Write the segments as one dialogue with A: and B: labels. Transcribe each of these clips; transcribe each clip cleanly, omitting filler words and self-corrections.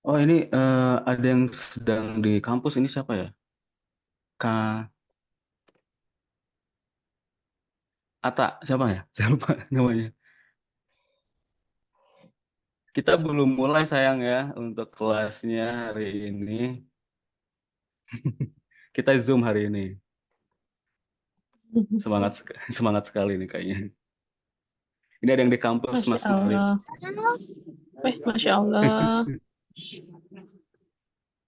A: Oh ini ada yang sedang di kampus ini siapa ya? Kak Ata siapa ya? Siapa namanya? Kita belum mulai sayang ya untuk kelasnya hari ini. Kita Zoom hari ini. Semangat semangat sekali nih kayaknya. Ini ada yang di kampus
B: Masya
A: Mas Malik.
B: Allah. Masya Allah.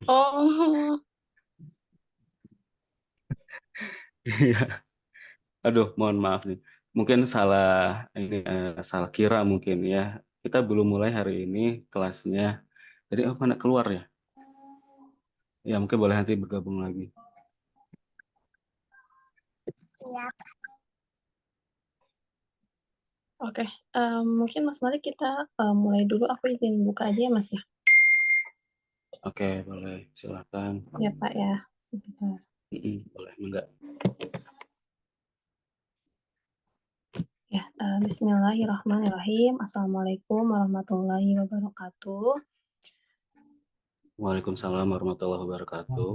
B: Oh,
A: Iya. Aduh, mohon maaf nih. Mungkin salah ini salah kira mungkin ya. Kita belum mulai hari ini kelasnya. Jadi oh mana keluar ya? Ya mungkin boleh nanti bergabung lagi.
B: oke. Mungkin Mas Malik kita mulai dulu. Aku izin buka aja ya Mas ya.
A: Oke, boleh. Silakan.
B: Ya Pak ya. Sebentar.
A: Boleh, enggak?
B: Ya, Bismillahirrahmanirrahim. Assalamualaikum warahmatullahi wabarakatuh.
A: Waalaikumsalam warahmatullahi wabarakatuh.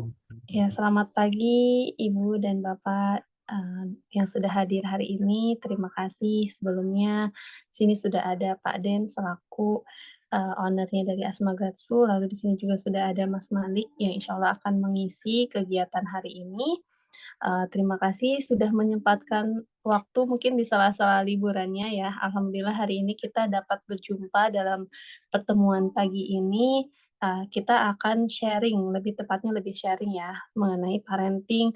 B: Ya, selamat pagi Ibu dan Bapak yang sudah hadir hari ini. Terima kasih sebelumnya. Sini sudah ada Pak Den selaku ownernya dari Asma Gatsu. Lalu di sini juga sudah ada Mas Malik yang insya Allah akan mengisi kegiatan hari ini. Terima kasih sudah menyempatkan waktu mungkin di sela-sela liburannya ya. Alhamdulillah hari ini kita dapat berjumpa dalam pertemuan pagi ini. Kita akan sharing, lebih tepatnya lebih sharing ya, mengenai parenting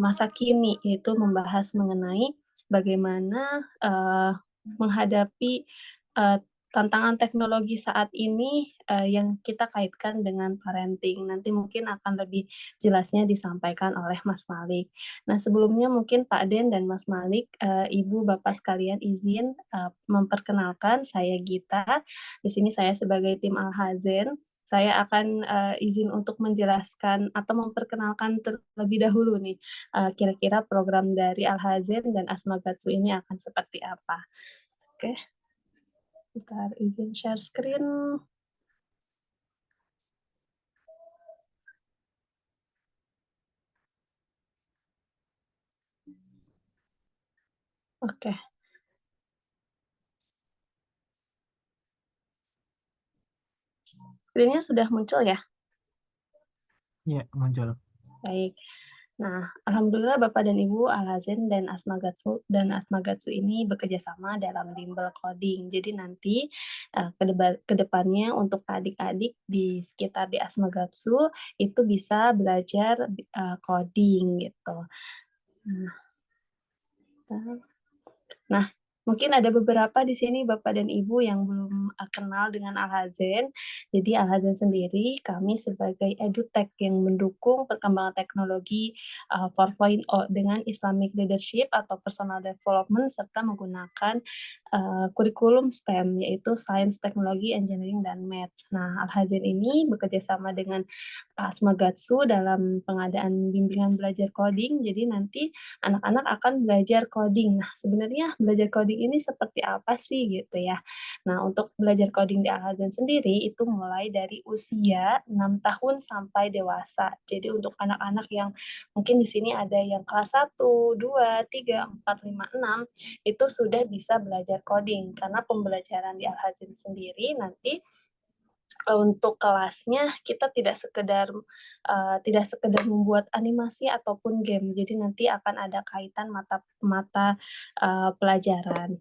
B: masa kini, yaitu membahas mengenai bagaimana menghadapi uh, tantangan teknologi saat ini yang kita kaitkan dengan parenting. Nanti mungkin akan lebih jelasnya disampaikan oleh Mas Malik. Nah, sebelumnya mungkin Pak Den dan Mas Malik, Ibu, Bapak sekalian izin memperkenalkan saya Gita. Di sini saya sebagai tim Al-Hazen. Saya akan izin untuk menjelaskan atau memperkenalkan terlebih dahulu nih, kira-kira program dari Al-Hazen dan Asma Gatsu ini akan seperti apa. Oke, bentar izin share screen. Oke, screen-nya sudah muncul ya?
C: Iya, muncul.
B: Baik. Nah, alhamdulillah Bapak dan Ibu Alhazen dan Asma Gatsu ini bekerja sama dalam bimbel coding. Jadi nanti ke depannya untuk adik-adik di sekitar di Asma Gatsu itu bisa belajar coding gitu. Nah, Nah, mungkin ada beberapa di sini Bapak dan Ibu yang belum kenal dengan Al-Hazen. Jadi Al-Hazen sendiri, kami sebagai edutech yang mendukung perkembangan teknologi 4.0 dengan Islamic Leadership atau Personal Development serta menggunakan kurikulum STEM, yaitu Science, Technology, Engineering, dan Maths. Nah, Al-Hazen ini bekerja sama dengan Asma Gatsu dalam pengadaan bimbingan belajar coding. Jadi nanti anak-anak akan belajar coding. Nah, sebenarnya belajar coding ini seperti apa sih gitu ya. Nah, untuk belajar coding di Al-Azhar sendiri itu mulai dari usia 6 tahun sampai dewasa. Jadi untuk anak-anak yang mungkin di sini ada yang kelas 1, 2, 3, 4, 5, 6 itu sudah bisa belajar coding karena pembelajaran di Al-Azhar sendiri nanti untuk kelasnya kita tidak sekedar membuat animasi ataupun game. Jadi nanti akan ada kaitan mata pelajaran.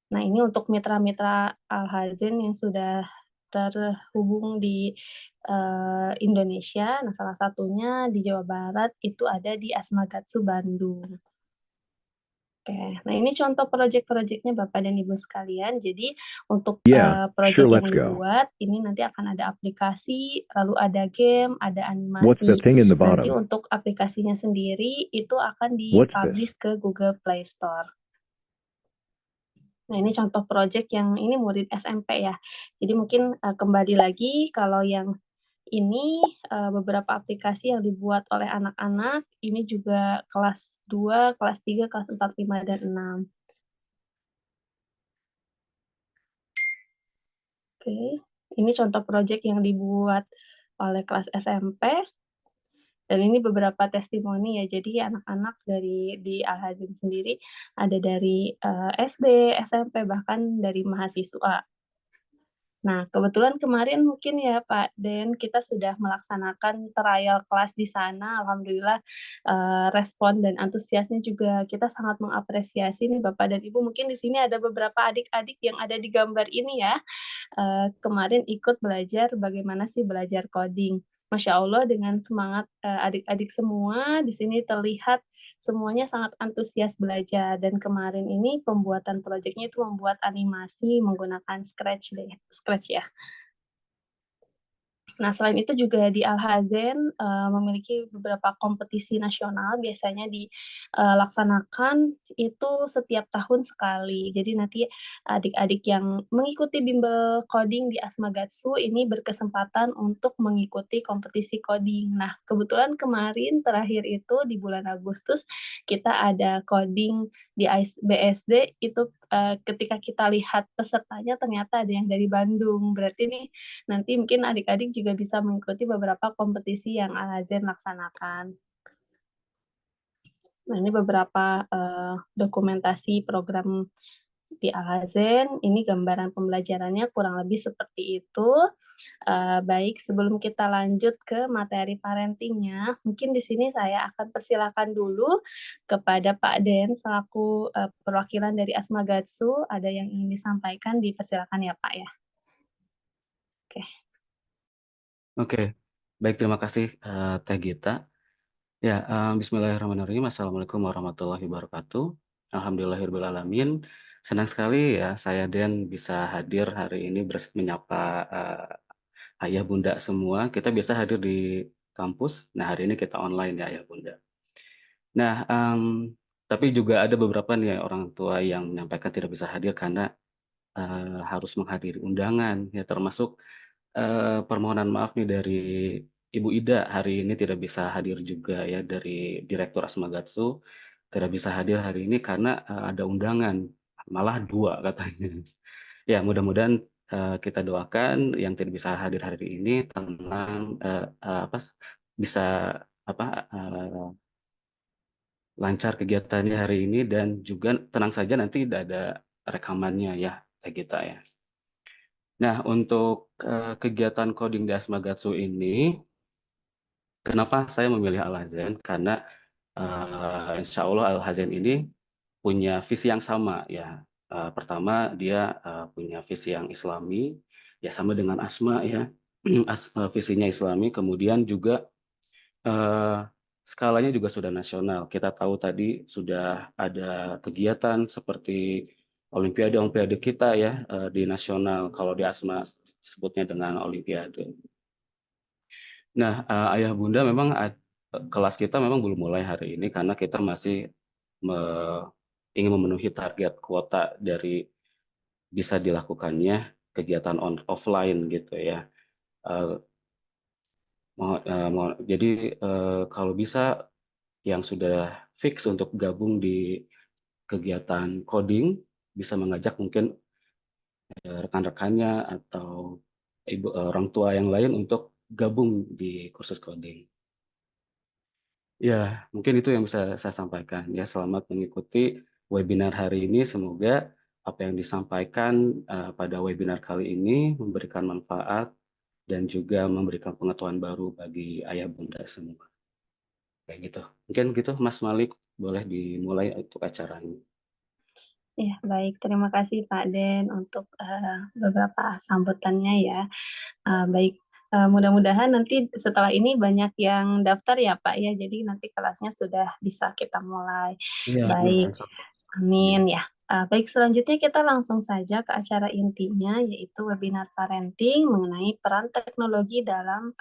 B: Nah, ini untuk mitra-mitra Al-Hazen yang sudah terhubung di Indonesia. Nah, salah satunya di Jawa Barat itu ada di Asmagatsu Bandung. Oke, nah ini contoh proyek-proyeknya Bapak dan Ibu sekalian. Jadi untuk
D: Yeah,
B: proyek
D: sure,
B: yang
D: let's go.
B: dibuat, ini nanti akan ada aplikasi, lalu ada game, ada
D: What's the
B: animasi.
D: thing in the
B: Nanti
D: bottom?
B: untuk aplikasinya sendiri itu akan
D: What's this?
B: dipublish ke Google Play Store. Nah, ini contoh proyek yang ini murid SMP ya. Jadi mungkin kembali lagi kalau yang ini beberapa aplikasi yang dibuat oleh anak-anak, ini juga kelas 2, kelas 3, kelas 4, 5, dan 6. Oke, ini contoh proyek yang dibuat oleh kelas SMP, dan ini beberapa testimoni ya. Jadi anak-anak dari di Al-Hazin sendiri ada dari SD, SMP, bahkan dari mahasiswa. Nah, kebetulan kemarin mungkin ya Pak Den, kita sudah melaksanakan trial kelas di sana. Alhamdulillah respon dan antusiasnya juga kita sangat mengapresiasi nih Bapak dan Ibu. Mungkin di sini ada beberapa adik-adik yang ada di gambar ini ya, kemarin ikut belajar bagaimana sih belajar coding. Masya Allah dengan semangat adik-adik semua di sini terlihat semuanya sangat antusias belajar, dan kemarin ini pembuatan proyeknya itu membuat animasi menggunakan Scratch ya. Nah, selain itu juga di Al-Hazen memiliki beberapa kompetisi nasional, biasanya dilaksanakan itu setiap tahun sekali. Jadi nanti adik-adik yang mengikuti bimbel coding di Asmagatsu ini berkesempatan untuk mengikuti kompetisi coding. Nah, kebetulan kemarin terakhir itu di bulan Agustus kita ada coding di BSD itu, ketika kita lihat pesertanya ternyata ada yang dari Bandung. Berarti nih nanti mungkin adik-adik juga bisa mengikuti beberapa kompetisi yang Al-Azhar laksanakan. Nah, ini beberapa dokumentasi program di Al-Azhar. Ini gambaran pembelajarannya kurang lebih seperti itu. Baik, sebelum kita lanjut ke materi parentingnya, mungkin di sini saya akan persilakan dulu kepada Pak Den selaku perwakilan dari Asmagatsu. Ada yang ingin disampaikan, dipersilakan ya Pak ya. Oke.
A: Oke, baik, terima kasih Teh Gita. Ya, bismillahirrahmanirrahim. Assalamualaikum warahmatullahi wabarakatuh. Alhamdulillahirrahmanirrahim. Senang sekali ya saya Den bisa hadir hari ini menyapa ayah bunda semua. Kita biasa hadir di kampus. Nah, hari ini kita online ya ayah bunda. Nah, tapi juga ada beberapa nih orang tua yang menyampaikan tidak bisa hadir karena harus menghadiri undangan ya, termasuk permohonan maaf nih dari Ibu Ida hari ini tidak bisa hadir juga ya, dari Direktur Asmagatsu tidak bisa hadir hari ini karena ada undangan, malah 2 katanya. Ya mudah-mudahan kita doakan yang tidak bisa hadir hari ini tenang, bisa lancar kegiatannya hari ini, dan juga tenang saja nanti tidak ada rekamannya ya kayak kita ya. Nah, untuk kegiatan coding di Asmagatsu ini, kenapa saya memilih Al-Hazen? Karena insya Allah Al-Hazen ini punya visi yang sama ya. Pertama dia punya visi yang Islami, ya sama dengan Asma ya, visinya Islami. Kemudian juga skalanya juga sudah nasional. Kita tahu tadi sudah ada kegiatan seperti olimpiade-olimpiade kita ya, di nasional, kalau di Asma sebutnya dengan olimpiade. Nah, ayah bunda memang kelas kita memang belum mulai hari ini karena kita masih ingin memenuhi target kuota dari bisa dilakukannya kegiatan offline gitu ya. Eh, jadi kalau bisa yang sudah fix untuk gabung di kegiatan coding bisa mengajak mungkin rekan-rekannya atau orang tua yang lain untuk gabung di kursus coding. Ya, mungkin itu yang bisa saya sampaikan. Ya, selamat mengikuti webinar hari ini. Semoga apa yang disampaikan pada webinar kali ini memberikan manfaat dan juga memberikan pengetahuan baru bagi ayah bunda semua. Kayak gitu. Mungkin gitu, Mas Malik, boleh dimulai untuk acaranya.
B: Ya, baik. Terima kasih Pak Den untuk beberapa sambutannya ya. Baik, mudah-mudahan nanti setelah ini banyak yang daftar ya Pak ya, jadi nanti kelasnya sudah bisa kita mulai.
A: Iya,
B: Baik,
A: insya Allah. Amin.
B: amin ya. Baik, selanjutnya kita langsung saja ke acara intinya, yaitu webinar parenting mengenai peran teknologi dalam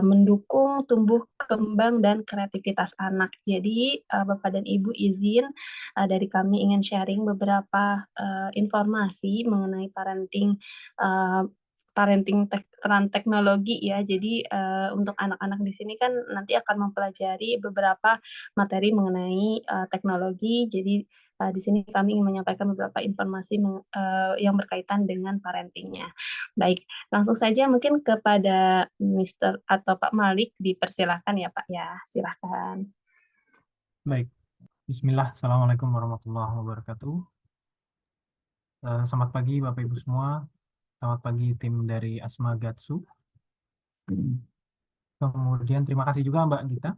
B: mendukung tumbuh kembang dan kreativitas anak. Jadi Bapak dan Ibu izin dari kami ingin sharing beberapa informasi mengenai uh, peran teknologi ya. Jadi untuk anak-anak di sini kan nanti akan mempelajari beberapa materi mengenai teknologi. Jadi Di sini kami ingin menyampaikan beberapa informasi yang berkaitan dengan parenting-nya. Baik, langsung saja mungkin kepada Mister atau Pak Malik dipersilahkan ya, Pak, ya, silahkan.
C: Baik, Bismillah. Assalamualaikum warahmatullahi wabarakatuh. Selamat pagi Bapak Ibu semua. Selamat pagi tim dari Asma Gatsu. Kemudian terima kasih juga Mbak Gita.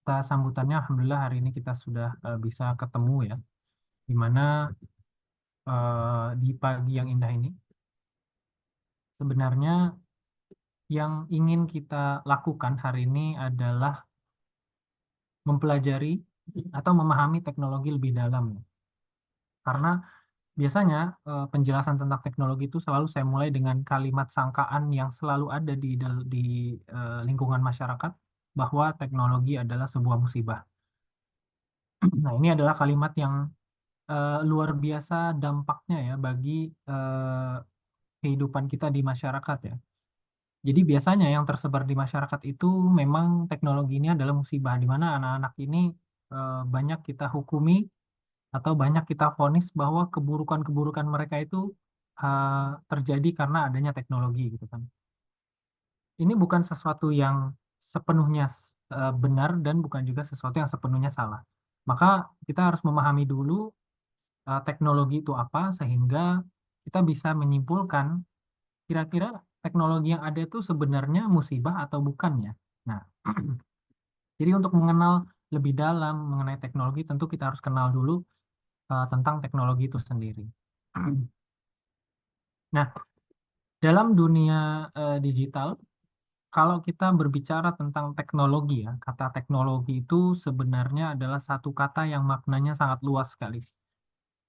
C: Atas sambutannya, Alhamdulillah hari ini kita sudah bisa ketemu ya. Di mana di pagi yang indah ini, sebenarnya yang ingin kita lakukan hari ini adalah mempelajari atau memahami teknologi lebih dalam. Karena biasanya penjelasan tentang teknologi itu selalu saya mulai dengan kalimat sangkaan yang selalu ada di lingkungan masyarakat bahwa teknologi adalah sebuah musibah. Nah, ini adalah kalimat yang luar biasa dampaknya ya bagi kehidupan kita di masyarakat ya. Jadi biasanya yang tersebar di masyarakat itu memang teknologi ini adalah musibah di mana anak-anak ini banyak kita hukumi atau banyak kita vonis bahwa keburukan-keburukan mereka itu terjadi karena adanya teknologi gitu kan. Ini bukan sesuatu yang sepenuhnya benar dan bukan juga sesuatu yang sepenuhnya salah. Maka kita harus memahami dulu teknologi itu apa sehingga kita bisa menyimpulkan kira-kira teknologi yang ada itu sebenarnya musibah atau bukan ya. Nah, jadi untuk mengenal lebih dalam mengenai teknologi tentu kita harus kenal dulu tentang teknologi itu sendiri. Nah, dalam dunia digital, kalau kita berbicara tentang teknologi ya, kata teknologi itu sebenarnya adalah satu kata yang maknanya sangat luas sekali.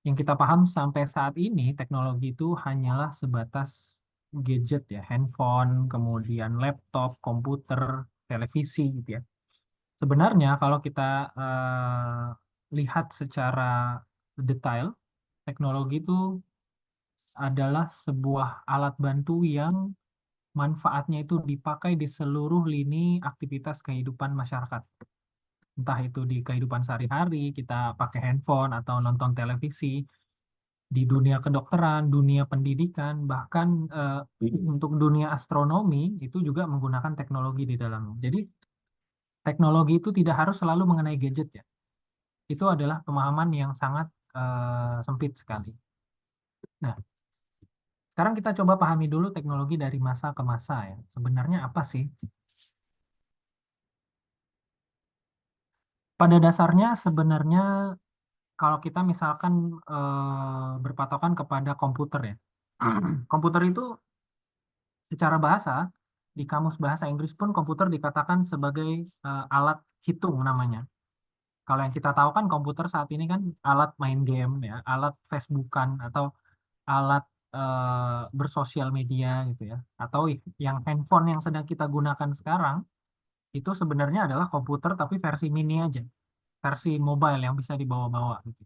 C: Yang kita paham sampai saat ini, teknologi itu hanyalah sebatas gadget ya, handphone, kemudian laptop, komputer, televisi gitu ya. Sebenarnya kalau kita lihat secara detail, teknologi itu adalah sebuah alat bantu yang manfaatnya itu dipakai di seluruh lini aktivitas kehidupan masyarakat. Entah itu di kehidupan sehari-hari, kita pakai handphone atau nonton televisi, di dunia kedokteran, dunia pendidikan, bahkan untuk dunia astronomi itu juga menggunakan teknologi di dalamnya. Jadi teknologi itu tidak harus selalu mengenai gadget ya. Itu adalah pemahaman yang sangat sempit sekali. Nah, sekarang kita coba pahami dulu teknologi dari masa ke masa ya. Sebenarnya apa sih? Pada dasarnya sebenarnya kalau kita misalkan berpatokan kepada komputer ya. Komputer itu secara bahasa di kamus bahasa Inggris pun komputer dikatakan sebagai alat hitung namanya. Kalau yang kita tahu kan komputer saat ini kan alat main game ya, alat Facebookan atau alat bersosial media gitu ya. Atau yang handphone yang sedang kita gunakan sekarang itu sebenarnya adalah komputer tapi versi mini aja, versi mobile yang bisa dibawa-bawa gitu.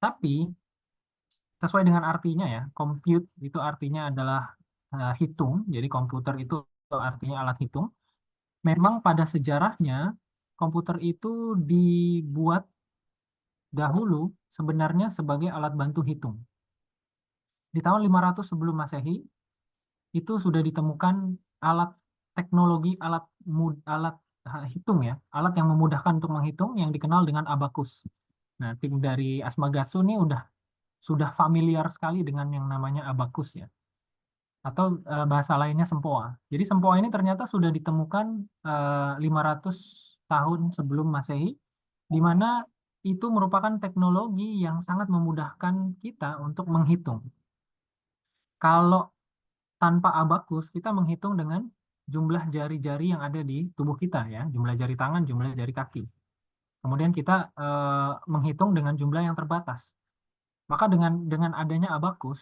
C: Tapi sesuai dengan artinya ya, compute itu artinya adalah hitung, jadi komputer itu artinya alat hitung. Memang pada sejarahnya komputer itu dibuat dahulu sebenarnya sebagai alat bantu hitung. Di tahun 500 sebelum Masehi itu sudah ditemukan alat teknologi alat hitung ya, alat yang memudahkan untuk menghitung yang dikenal dengan abakus. Nah, tim dari Asmagatsu ini sudah familiar sekali dengan yang namanya abakus ya, atau bahasa lainnya sempoa. Jadi sempoa ini ternyata sudah ditemukan 500 tahun sebelum Masehi, di mana itu merupakan teknologi yang sangat memudahkan kita untuk menghitung. Kalau tanpa abakus, kita menghitung dengan jumlah jari-jari yang ada di tubuh kita ya, jumlah jari tangan, jumlah jari kaki. Kemudian kita menghitung dengan jumlah yang terbatas. Maka dengan adanya abakus,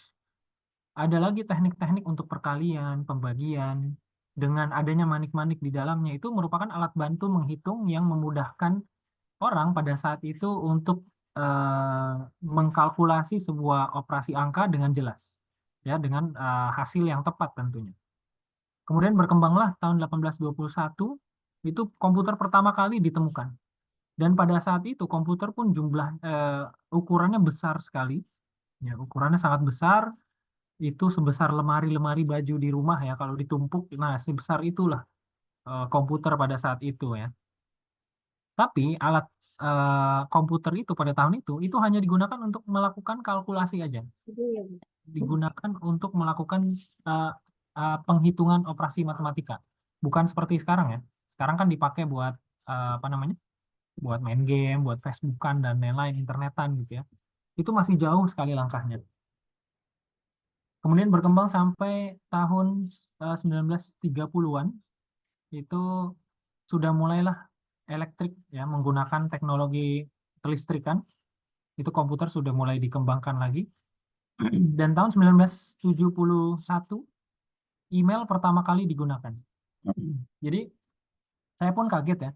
C: ada lagi teknik-teknik untuk perkalian, pembagian, dengan adanya manik-manik di dalamnya itu merupakan alat bantu menghitung yang memudahkan orang pada saat itu untuk mengkalkulasi sebuah operasi angka dengan jelas, ya dengan hasil yang tepat tentunya. Kemudian berkembanglah tahun 1821 itu komputer pertama kali ditemukan. Dan pada saat itu komputer pun ukurannya besar sekali, ya ukurannya sangat besar, itu sebesar lemari-lemari baju di rumah ya kalau ditumpuk. Nah, sebesar itulah komputer pada saat itu ya. Tapi alat komputer itu pada tahun itu hanya digunakan untuk melakukan kalkulasi aja, digunakan untuk melakukan eh, penghitungan operasi matematika, bukan seperti sekarang ya. Sekarang kan dipakai buat apa namanya, buat main game, buat Facebookan dan lain-lain, internetan gitu ya. Itu masih jauh sekali langkahnya. Kemudian berkembang sampai tahun 1930-an, itu sudah mulailah elektrik ya, menggunakan teknologi kelistrikan. Itu komputer sudah mulai dikembangkan lagi. Dan tahun 1971 email pertama kali digunakan. Jadi saya pun kaget ya.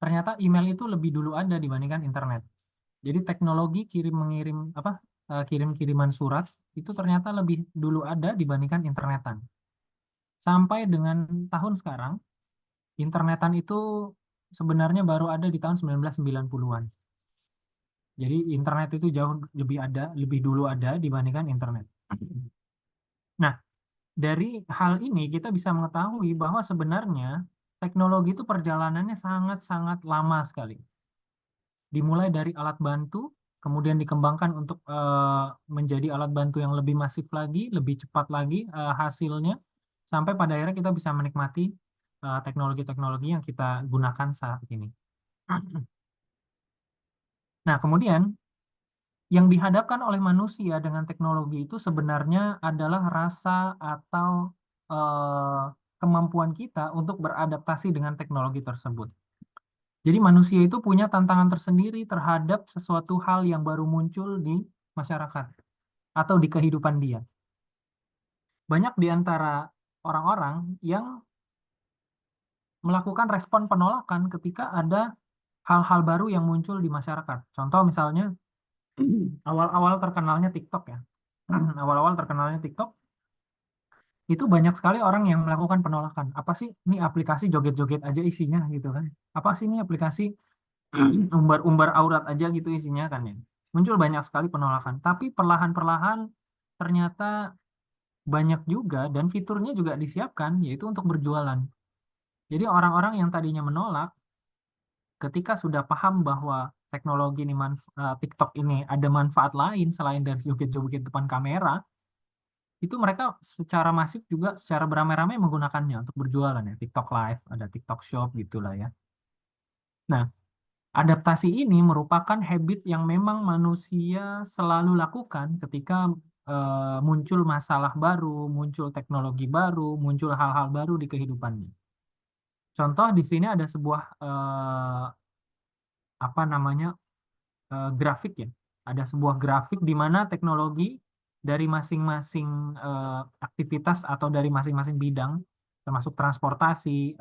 C: Ternyata email itu lebih dulu ada dibandingkan internet. Jadi teknologi kirim mengirim apa kirim-kiriman surat itu ternyata lebih dulu ada dibandingkan internetan. Sampai dengan tahun sekarang, internetan itu sebenarnya baru ada di tahun 1990-an. Jadi internet itu jauh lebih dulu ada dibandingkan internet. Nah, dari hal ini kita bisa mengetahui bahwa sebenarnya teknologi itu perjalanannya sangat-sangat lama sekali. Dimulai dari alat bantu, kemudian dikembangkan untuk menjadi alat bantu yang lebih masif lagi, lebih cepat lagi hasilnya, sampai pada akhirnya kita bisa menikmati teknologi-teknologi yang kita gunakan saat ini. Nah, kemudian yang dihadapkan oleh manusia dengan teknologi itu sebenarnya adalah rasa atau kemampuan kita untuk beradaptasi dengan teknologi tersebut. Jadi manusia itu punya tantangan tersendiri terhadap sesuatu hal yang baru muncul di masyarakat atau di kehidupan dia. Banyak di antara orang-orang yang melakukan respon penolakan ketika ada hal-hal baru yang muncul di masyarakat. Contoh misalnya awal-awal terkenalnya TikTok ya. Awal-awal terkenalnya TikTok itu banyak sekali orang yang melakukan penolakan. Apa sih ini aplikasi joget-joget aja isinya gitu kan? Apa sih ini aplikasi umbar-umbar aurat aja gitu isinya kan ya. Muncul banyak sekali penolakan. Tapi perlahan-perlahan ternyata banyak juga dan fiturnya juga disiapkan yaitu untuk berjualan. Jadi orang-orang yang tadinya menolak ketika sudah paham bahwa teknologi ini TikTok ini ada manfaat lain selain dari joget-joget depan kamera, itu mereka secara masif juga secara beramai-ramai menggunakannya untuk berjualan ya. TikTok Live, ada TikTok Shop gitulah ya. Nah, adaptasi ini merupakan habit yang memang manusia selalu lakukan ketika muncul masalah baru, muncul teknologi baru, muncul hal-hal baru di kehidupannya. Contoh di sini ada sebuah apa namanya grafik ya. Ada sebuah grafik di mana teknologi dari masing-masing aktivitas atau dari masing-masing bidang, termasuk transportasi,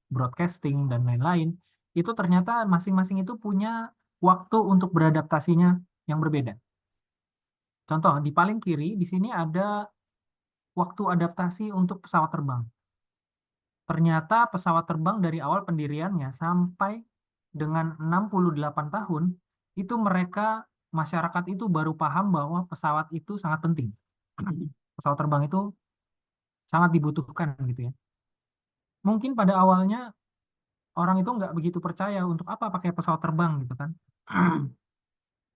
C: broadcasting dan lain-lain, itu ternyata masing-masing itu punya waktu untuk beradaptasinya yang berbeda. Contoh di paling kiri di sini ada waktu adaptasi untuk pesawat terbang. Ternyata pesawat terbang dari awal pendiriannya sampai dengan 68 tahun, itu masyarakat itu baru paham bahwa pesawat itu sangat penting. Pesawat terbang itu sangat dibutuhkan gitu ya. Mungkin pada awalnya orang itu nggak begitu percaya untuk apa pakai pesawat terbang gitu kan.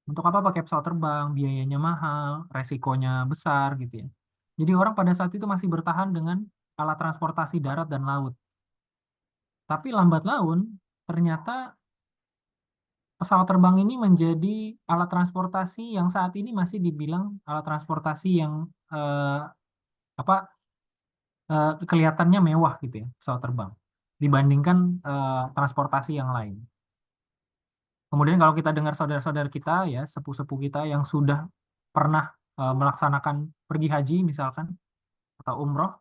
C: Untuk apa pakai pesawat terbang, biayanya mahal, resikonya besar gitu ya. Jadi orang pada saat itu masih bertahan dengan alat transportasi darat dan laut. Tapi lambat laun, ternyata pesawat terbang ini menjadi alat transportasi yang saat ini masih dibilang alat transportasi yang eh, apa kelihatannya mewah gitu ya, pesawat terbang dibandingkan transportasi yang lain. Kemudian kalau kita dengar saudara-saudara kita ya, sepuh-sepuh kita yang sudah pernah melaksanakan pergi haji misalkan atau umroh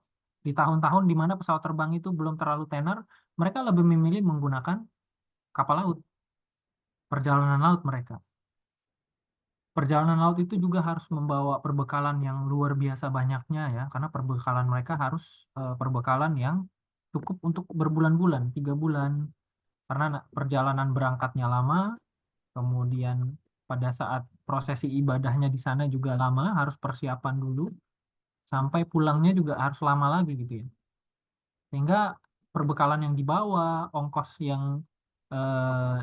C: di tahun-tahun di mana pesawat terbang itu belum terlalu tenar, mereka lebih memilih menggunakan kapal laut, perjalanan laut mereka. Perjalanan laut itu juga harus membawa perbekalan yang luar biasa banyaknya ya, karena perbekalan mereka harus perbekalan yang cukup untuk berbulan-bulan, 3 bulan, karena perjalanan berangkatnya lama, kemudian pada saat prosesi ibadahnya di sana juga lama, harus persiapan dulu, sampai pulangnya juga harus lama lagi gitu ya. Sehingga perbekalan yang dibawa, ongkos yang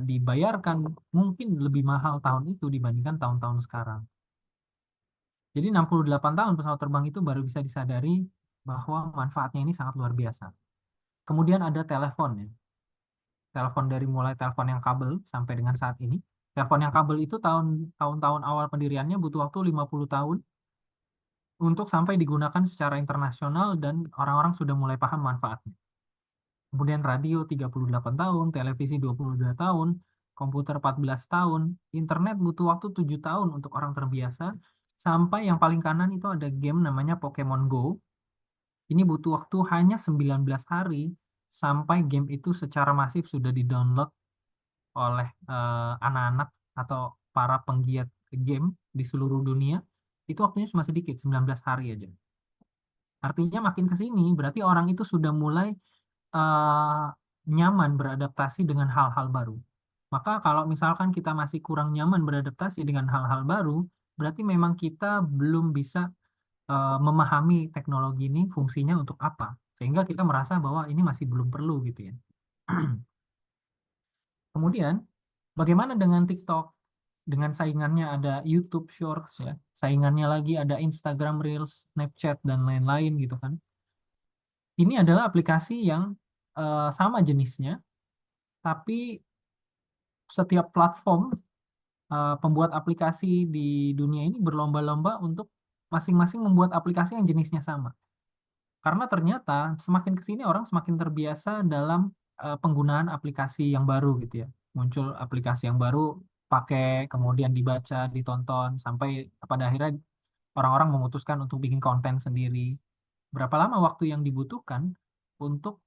C: dibayarkan mungkin lebih mahal tahun itu dibandingkan tahun-tahun sekarang. Jadi 68 tahun pesawat terbang itu baru bisa disadari bahwa manfaatnya ini sangat luar biasa. Kemudian ada telepon ya. Telepon dari mulai telepon yang kabel sampai dengan saat ini. Telepon yang kabel itu tahun-tahun awal pendiriannya butuh waktu 50 tahun untuk sampai digunakan secara internasional dan orang-orang sudah mulai paham manfaatnya. Kemudian radio 38 tahun, televisi 22 tahun, komputer 14 tahun, internet butuh waktu 7 tahun untuk orang terbiasa, sampai yang paling kanan itu ada game namanya Pokemon Go. Ini butuh waktu hanya 19 hari sampai game itu secara masif sudah di-download oleh anak-anak atau para penggiat game di seluruh dunia. Itu waktunya cuma sedikit, 19 hari aja. Artinya makin ke sini berarti orang itu sudah mulai eh, nyaman beradaptasi dengan hal-hal baru. Maka kalau misalkan kita masih kurang nyaman beradaptasi dengan hal-hal baru, berarti memang kita belum bisa memahami teknologi ini fungsinya untuk apa. Sehingga kita merasa bahwa ini masih belum perlu gitu ya. Kemudian, bagaimana dengan TikTok? Dengan saingannya ada YouTube Shorts ya. Saingannya lagi ada Instagram Reels, Snapchat, dan lain-lain gitu kan. Ini adalah aplikasi yang sama jenisnya, tapi setiap platform pembuat aplikasi di dunia ini berlomba-lomba untuk masing-masing membuat aplikasi yang jenisnya sama. Karena ternyata semakin ke sini orang semakin terbiasa dalam penggunaan aplikasi yang baru gitu ya. Muncul aplikasi yang baru, pakai, kemudian dibaca, ditonton, sampai pada akhirnya orang-orang memutuskan untuk bikin konten sendiri. Berapa lama waktu yang dibutuhkan untuk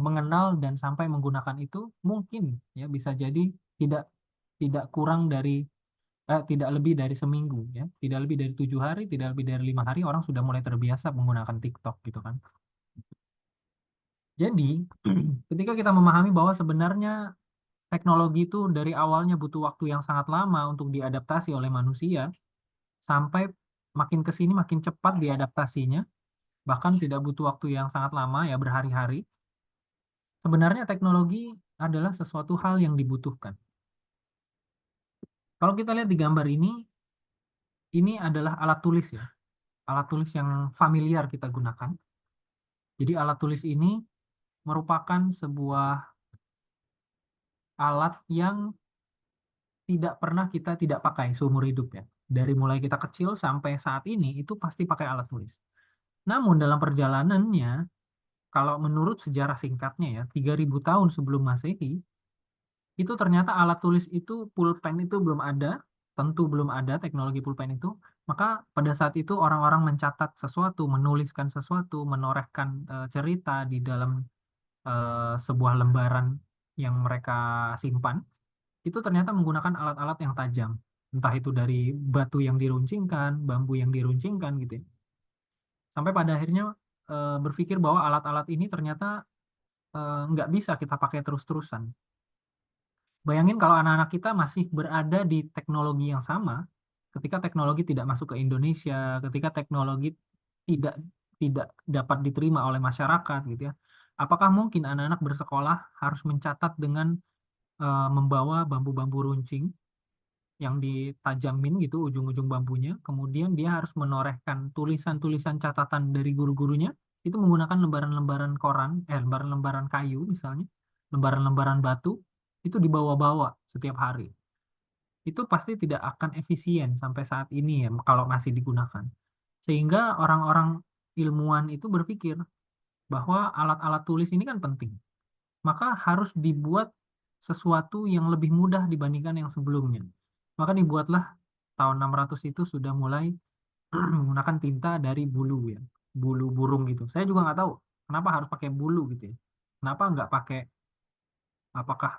C: mengenal dan sampai menggunakan itu mungkin ya bisa jadi tidak tidak kurang dari tidak lebih dari seminggu ya, tidak lebih dari 7 hari, tidak lebih dari 5 hari orang sudah mulai terbiasa menggunakan TikTok gitu kan. Jadi ketika kita memahami bahwa sebenarnya teknologi itu dari awalnya butuh waktu yang sangat lama untuk diadaptasi oleh manusia, sampai makin ke sini makin cepat diadaptasinya, bahkan tidak butuh waktu yang sangat lama ya berhari-hari. Sebenarnya teknologi adalah sesuatu hal yang dibutuhkan. Kalau kita lihat di gambar ini adalah alat tulis ya. Alat tulis yang familiar kita gunakan. Jadi alat tulis ini merupakan sebuah alat yang tidak pernah kita tidak pakai seumur hidup ya. Dari mulai kita kecil sampai saat ini itu pasti pakai alat tulis. Namun dalam perjalanannya, kalau menurut sejarah singkatnya ya, 3000 tahun sebelum Masehi, itu ternyata alat tulis itu, pulpen itu belum ada, tentu belum ada teknologi pulpen itu. Maka pada saat itu orang-orang mencatat sesuatu, menuliskan sesuatu, menorehkan cerita di dalam sebuah lembaran yang mereka simpan, itu ternyata menggunakan alat-alat yang tajam. Entah itu dari batu yang diruncingkan, bambu yang diruncingkan gitu ya. Sampai pada akhirnya berpikir bahwa alat-alat ini ternyata nggak bisa kita pakai terus-terusan. Bayangin kalau anak-anak kita masih berada di teknologi yang sama, ketika teknologi tidak masuk ke Indonesia, ketika teknologi tidak tidak dapat diterima oleh masyarakat gitu ya. Apakah mungkin anak-anak bersekolah harus mencatat dengan membawa bambu-bambu runcing yang ditajamin gitu ujung-ujung bambunya, kemudian dia harus menorehkan tulisan-tulisan catatan dari guru-gurunya itu menggunakan lembaran-lembaran koran, lembaran-lembaran kayu misalnya, lembaran-lembaran batu, itu dibawa-bawa setiap hari. Itu pasti tidak akan efisien sampai saat ini ya kalau masih digunakan. Sehingga orang-orang ilmuwan itu berpikir bahwa alat-alat tulis ini kan penting. Maka harus dibuat sesuatu yang lebih mudah dibandingkan yang sebelumnya. Maka dibuatlah tahun 600 itu sudah mulai menggunakan tinta dari bulu ya, bulu burung gitu. Saya juga nggak tahu kenapa harus pakai bulu gitu ya. Kenapa nggak pakai apakah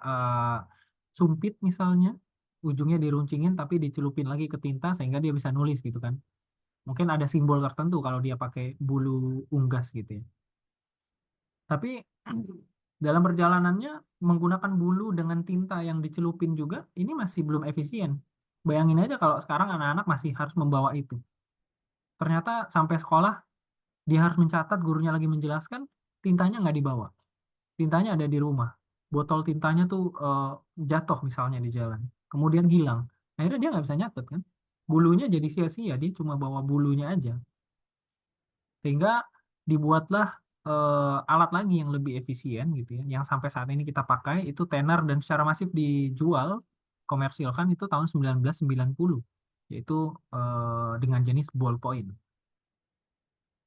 C: sumpit misalnya, ujungnya diruncingin tapi dicelupin lagi ke tinta sehingga dia bisa nulis gitu kan. Mungkin ada simbol tertentu kalau dia pakai bulu unggas gitu ya. Tapi Dalam perjalanannya menggunakan bulu dengan tinta yang dicelupin juga, ini masih belum efisien. Bayangin aja kalau sekarang anak-anak masih harus membawa itu. Ternyata sampai sekolah, dia harus mencatat, gurunya lagi menjelaskan, tintanya nggak dibawa. Tintanya ada di rumah. Botol tintanya tuh jatuh misalnya di jalan. Kemudian hilang. Akhirnya dia nggak bisa nyatet kan. Bulunya jadi sia-sia, dia cuma bawa bulunya aja. Sehingga dibuatlah alat lagi yang lebih efisien gitu ya. Yang sampai saat ini kita pakai itu tenar dan secara masif dijual, komersilkan itu tahun 1990. Yaitu dengan jenis ballpoint.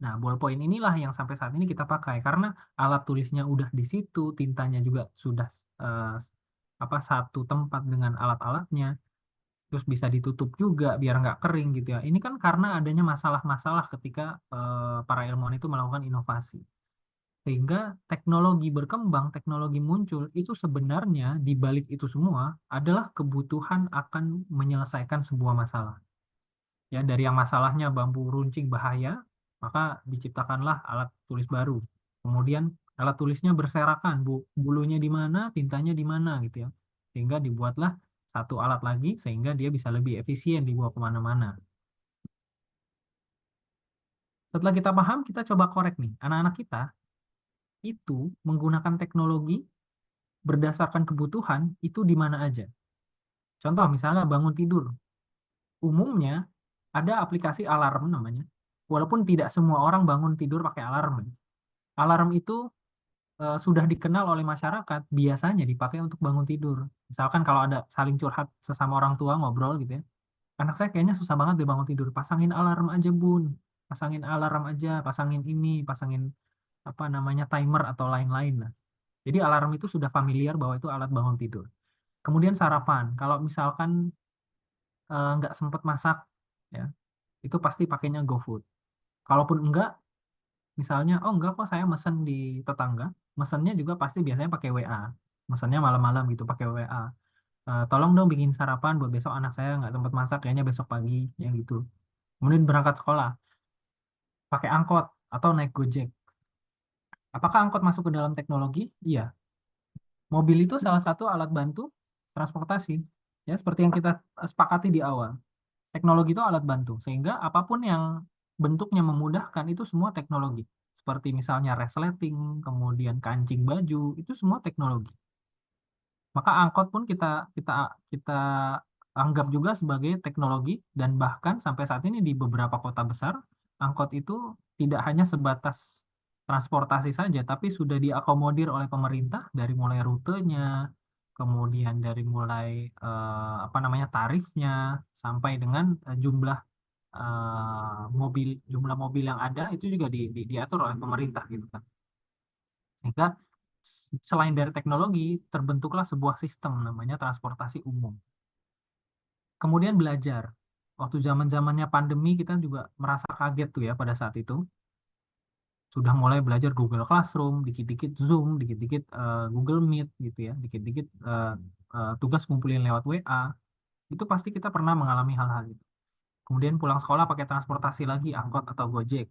C: Nah, ballpoint inilah yang sampai saat ini kita pakai karena alat tulisnya udah di situ, tintanya juga sudah eh, satu tempat dengan alat-alatnya, terus bisa ditutup juga biar nggak kering gitu ya. Ini kan karena adanya masalah-masalah ketika para ilmuwan itu melakukan inovasi. Sehingga teknologi berkembang, teknologi muncul, itu sebenarnya di balik itu semua adalah kebutuhan akan menyelesaikan sebuah masalah. Ya, dari yang masalahnya bambu runcing bahaya, maka diciptakanlah alat tulis baru. Kemudian alat tulisnya berserakan, bulunya di mana, tintanya di mana gitu ya. Sehingga dibuatlah satu alat lagi sehingga dia bisa lebih efisien dibawa kemana-mana. Setelah kita paham, kita coba korek nih. Anak-anak kita itu menggunakan teknologi berdasarkan kebutuhan itu di mana aja. Contoh misalnya bangun tidur. Umumnya ada aplikasi alarm namanya. Walaupun tidak semua orang bangun tidur pakai alarm. Alarm itu sudah dikenal oleh masyarakat, biasanya dipakai untuk bangun tidur. Misalkan kalau ada saling curhat sesama orang tua ngobrol gitu ya. Anak saya kayaknya susah banget deh bangun tidur. Pasangin alarm aja, Bun. Pasangin alarm aja, pasangin ini, pasangin apa namanya timer atau lain-lain lah. Jadi alarm itu sudah familiar bahwa itu alat bangun tidur. Kemudian sarapan. Kalau misalkan nggak sempet masak, ya itu pasti pakainya GoFood. Kalaupun enggak, misalnya, oh enggak kok saya mesen di tetangga, mesennya juga pasti biasanya pakai WA. Mesennya malam-malam gitu pakai WA. Tolong dong bikin sarapan buat besok anak saya nggak sempat masak, kayaknya besok pagi, ya gitu. Kemudian berangkat sekolah, pakai angkot atau naik Gojek. Apakah angkot masuk ke dalam teknologi? Iya. Mobil itu salah satu alat bantu transportasi. Ya, seperti yang kita sepakati di awal. Teknologi itu alat bantu, sehingga apapun yang bentuknya memudahkan itu semua teknologi. Seperti misalnya resleting, kemudian kancing baju, itu semua teknologi. Maka angkot pun kita kita kita anggap juga sebagai teknologi dan bahkan sampai saat ini di beberapa kota besar, angkot itu tidak hanya sebatas transportasi saja, tapi sudah diakomodir oleh pemerintah dari mulai rutenya, kemudian dari mulai apa namanya tarifnya sampai dengan jumlah mobil yang ada itu juga diatur oleh pemerintah gitu kan. Sehingga selain dari teknologi terbentuklah sebuah sistem namanya transportasi umum. Kemudian belajar. Waktu zaman-zamannya pandemi kita juga merasa kaget tuh ya pada saat itu. Sudah mulai belajar Google Classroom, dikit-dikit Zoom, dikit-dikit Google Meet gitu ya, dikit-dikit tugas kumpulin lewat WA. Itu pasti kita pernah mengalami hal-hal itu. Kemudian pulang sekolah pakai transportasi lagi, angkot atau Gojek.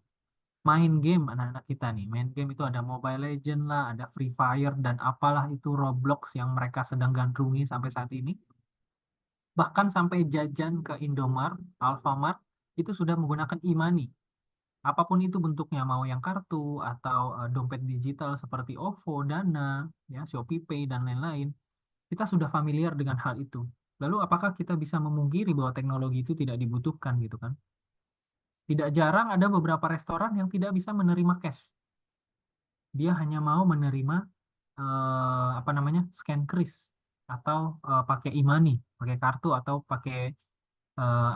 C: Main game anak-anak kita nih. Main game itu ada Mobile Legend lah, ada Free Fire, dan apalah itu Roblox yang mereka sedang gandrungi sampai saat ini. Bahkan sampai jajan ke Indomart, Alfamart, itu sudah menggunakan e-money. Apapun itu bentuknya, mau yang kartu atau dompet digital seperti OVO, Dana, ya, Shopee Pay, dan lain-lain. Kita sudah familiar dengan hal itu. Lalu apakah kita bisa memungkiri bahwa teknologi itu tidak dibutuhkan gitu kan? Tidak jarang ada beberapa restoran yang tidak bisa menerima cash. Dia hanya mau menerima apa namanya scan kris atau pakai e-money, pakai kartu atau pakai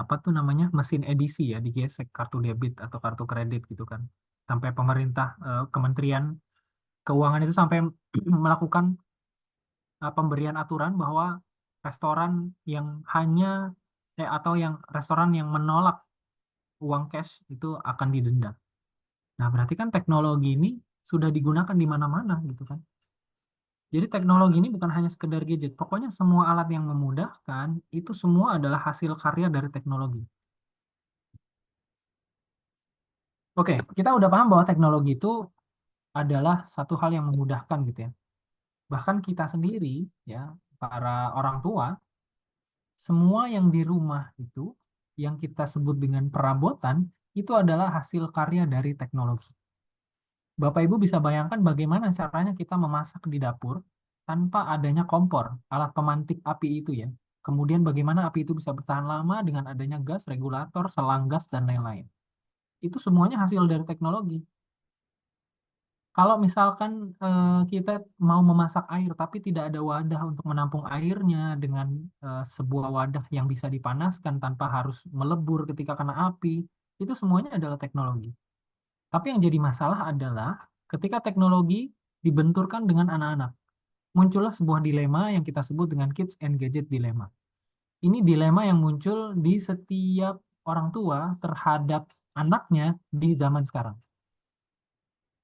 C: apa tuh namanya mesin edisi ya, digesek kartu debit atau kartu kredit gitu kan. Sampai pemerintah Kementerian Keuangan itu sampai melakukan pemberian aturan bahwa restoran yang hanya atau yang restoran yang menolak uang cash itu akan didenda. Nah, berarti kan teknologi ini sudah digunakan di mana-mana gitu kan. Jadi teknologi ini bukan hanya sekedar gadget. Pokoknya semua alat yang memudahkan itu semua adalah hasil karya dari teknologi. Oke, kita udah paham bahwa teknologi itu adalah satu hal yang memudahkan gitu ya. Bahkan kita sendiri, ya, para orang tua, semua yang di rumah itu, yang kita sebut dengan perabotan, itu adalah hasil karya dari teknologi. Bapak Ibu bisa bayangkan bagaimana caranya kita memasak di dapur tanpa adanya kompor, alat pemantik api itu ya. Kemudian bagaimana api itu bisa bertahan lama dengan adanya gas, regulator, selang gas, dan lain-lain. Itu semuanya hasil dari teknologi. Kalau misalkan kita mau memasak air tapi tidak ada wadah untuk menampung airnya dengan sebuah wadah yang bisa dipanaskan tanpa harus melebur ketika kena api, itu semuanya adalah teknologi. Tapi yang jadi masalah adalah ketika teknologi dibenturkan dengan anak-anak, muncullah sebuah dilema yang kita sebut dengan kids and gadget dilemma. Ini dilema yang muncul di setiap orang tua terhadap anaknya di zaman sekarang.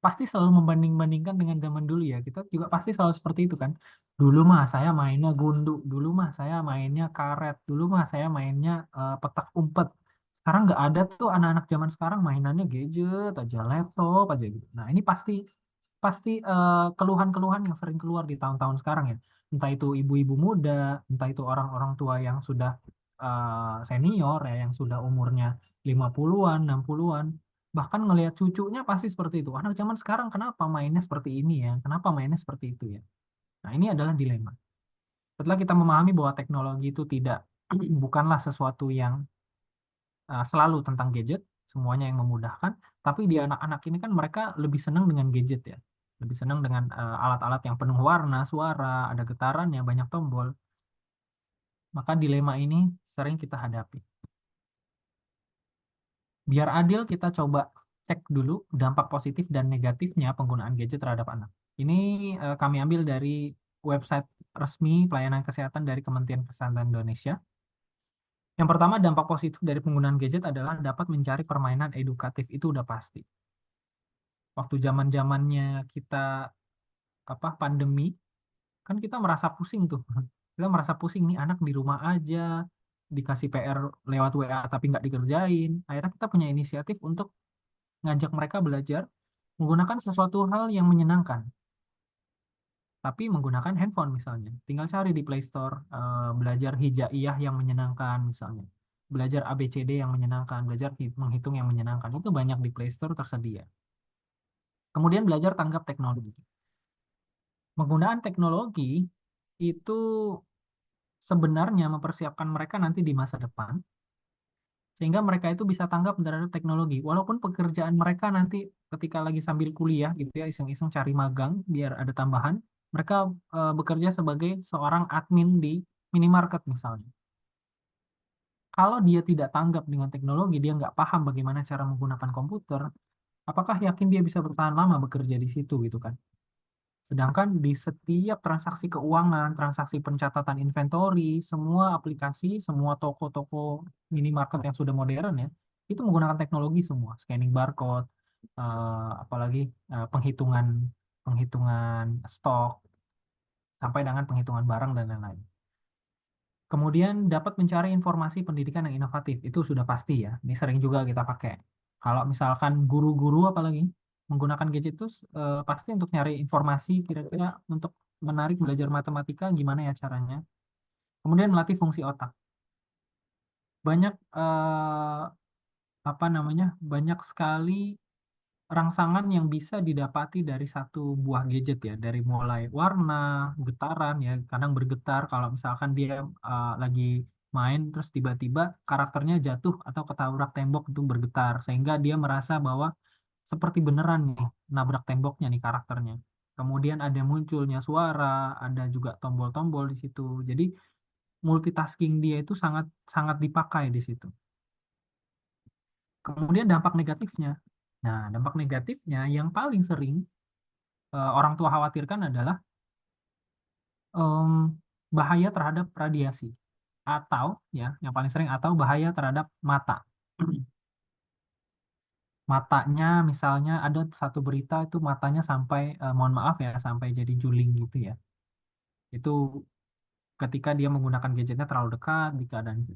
C: Pasti selalu membanding-bandingkan dengan zaman dulu ya. Kita juga pasti selalu seperti itu kan. Dulu mah saya mainnya gundu, dulu mah saya mainnya karet, dulu mah saya mainnya petak umpet. Sekarang nggak ada tuh anak-anak zaman sekarang mainannya gadget aja, laptop aja gitu. Nah ini pasti pasti keluhan-keluhan yang sering keluar di tahun-tahun sekarang ya. Entah itu ibu-ibu muda, entah itu orang-orang tua yang sudah senior ya, yang sudah umurnya 50-an, 60-an. Bahkan ngelihat cucunya pasti seperti itu. Anak zaman sekarang kenapa mainnya seperti ini ya? Kenapa mainnya seperti itu ya? Nah, ini adalah dilema. Setelah kita memahami bahwa teknologi itu tidak bukanlah sesuatu yang selalu tentang gadget, semuanya yang memudahkan, tapi di anak-anak ini kan mereka lebih senang dengan gadget ya. Lebih senang dengan alat-alat yang penuh warna, suara, ada getarannya, banyak tombol. Maka dilema ini sering kita hadapi. Biar adil, kita coba cek dulu dampak positif dan negatifnya penggunaan gadget terhadap anak. Ini kami ambil dari website resmi pelayanan kesehatan dari Kementerian Kesehatan Indonesia. Yang pertama, dampak positif dari penggunaan gadget adalah dapat mencari permainan edukatif. Itu udah pasti. Waktu zaman-zamannya kita pandemi, kan kita merasa pusing tuh. Kita merasa pusing nih anak di rumah aja, dikasih PR lewat WA tapi nggak dikerjain. Akhirnya kita punya inisiatif untuk ngajak mereka belajar menggunakan sesuatu hal yang menyenangkan, tapi menggunakan handphone misalnya. Tinggal cari di Play Store, belajar hijaiyah yang menyenangkan misalnya. Belajar ABCD yang menyenangkan, belajar menghitung yang menyenangkan. Itu banyak di Play Store tersedia. Kemudian belajar tanggap teknologi. Penggunaan teknologi itu sebenarnya mempersiapkan mereka nanti di masa depan, sehingga mereka itu bisa tanggap terhadap teknologi. Walaupun pekerjaan mereka nanti ketika lagi sambil kuliah gitu ya, iseng-iseng cari magang biar ada tambahan, mereka bekerja sebagai seorang admin di minimarket misalnya. Kalau dia tidak tanggap dengan teknologi, dia nggak paham bagaimana cara menggunakan komputer, apakah yakin dia bisa bertahan lama bekerja di situ gitu kan? Sedangkan di setiap transaksi keuangan, transaksi pencatatan inventory, semua aplikasi, semua toko-toko minimarket yang sudah modern ya, itu menggunakan teknologi semua, scanning barcode, apalagi penghitungan penghitungan stok, sampai dengan penghitungan barang dan lain-lain. Kemudian dapat mencari informasi pendidikan yang inovatif, itu sudah pasti ya. Ini sering juga kita pakai. Kalau misalkan guru-guru apalagi menggunakan gadget itu pasti untuk nyari informasi kira-kira untuk menarik belajar matematika gimana ya caranya. Kemudian melatih fungsi otak. Banyak banyak sekali rangsangan yang bisa didapati dari satu buah gadget ya, dari mulai warna, getaran ya, kadang bergetar kalau misalkan dia lagi main terus tiba-tiba karakternya jatuh atau ketabrak tembok itu bergetar sehingga dia merasa bahwa seperti beneran nih nabrak temboknya nih karakternya. Kemudian ada munculnya suara, ada juga tombol-tombol di situ. Jadi multitasking dia itu sangat sangat dipakai di situ. Kemudian dampak negatifnya. Nah, dampak negatifnya yang paling sering orang tua khawatirkan adalah em, bahaya terhadap radiasi atau ya yang paling sering atau bahaya terhadap mata. Matanya misalnya ada satu berita itu matanya sampai mohon maaf ya sampai jadi juling gitu ya. Itu ketika dia menggunakan gadgetnya terlalu dekat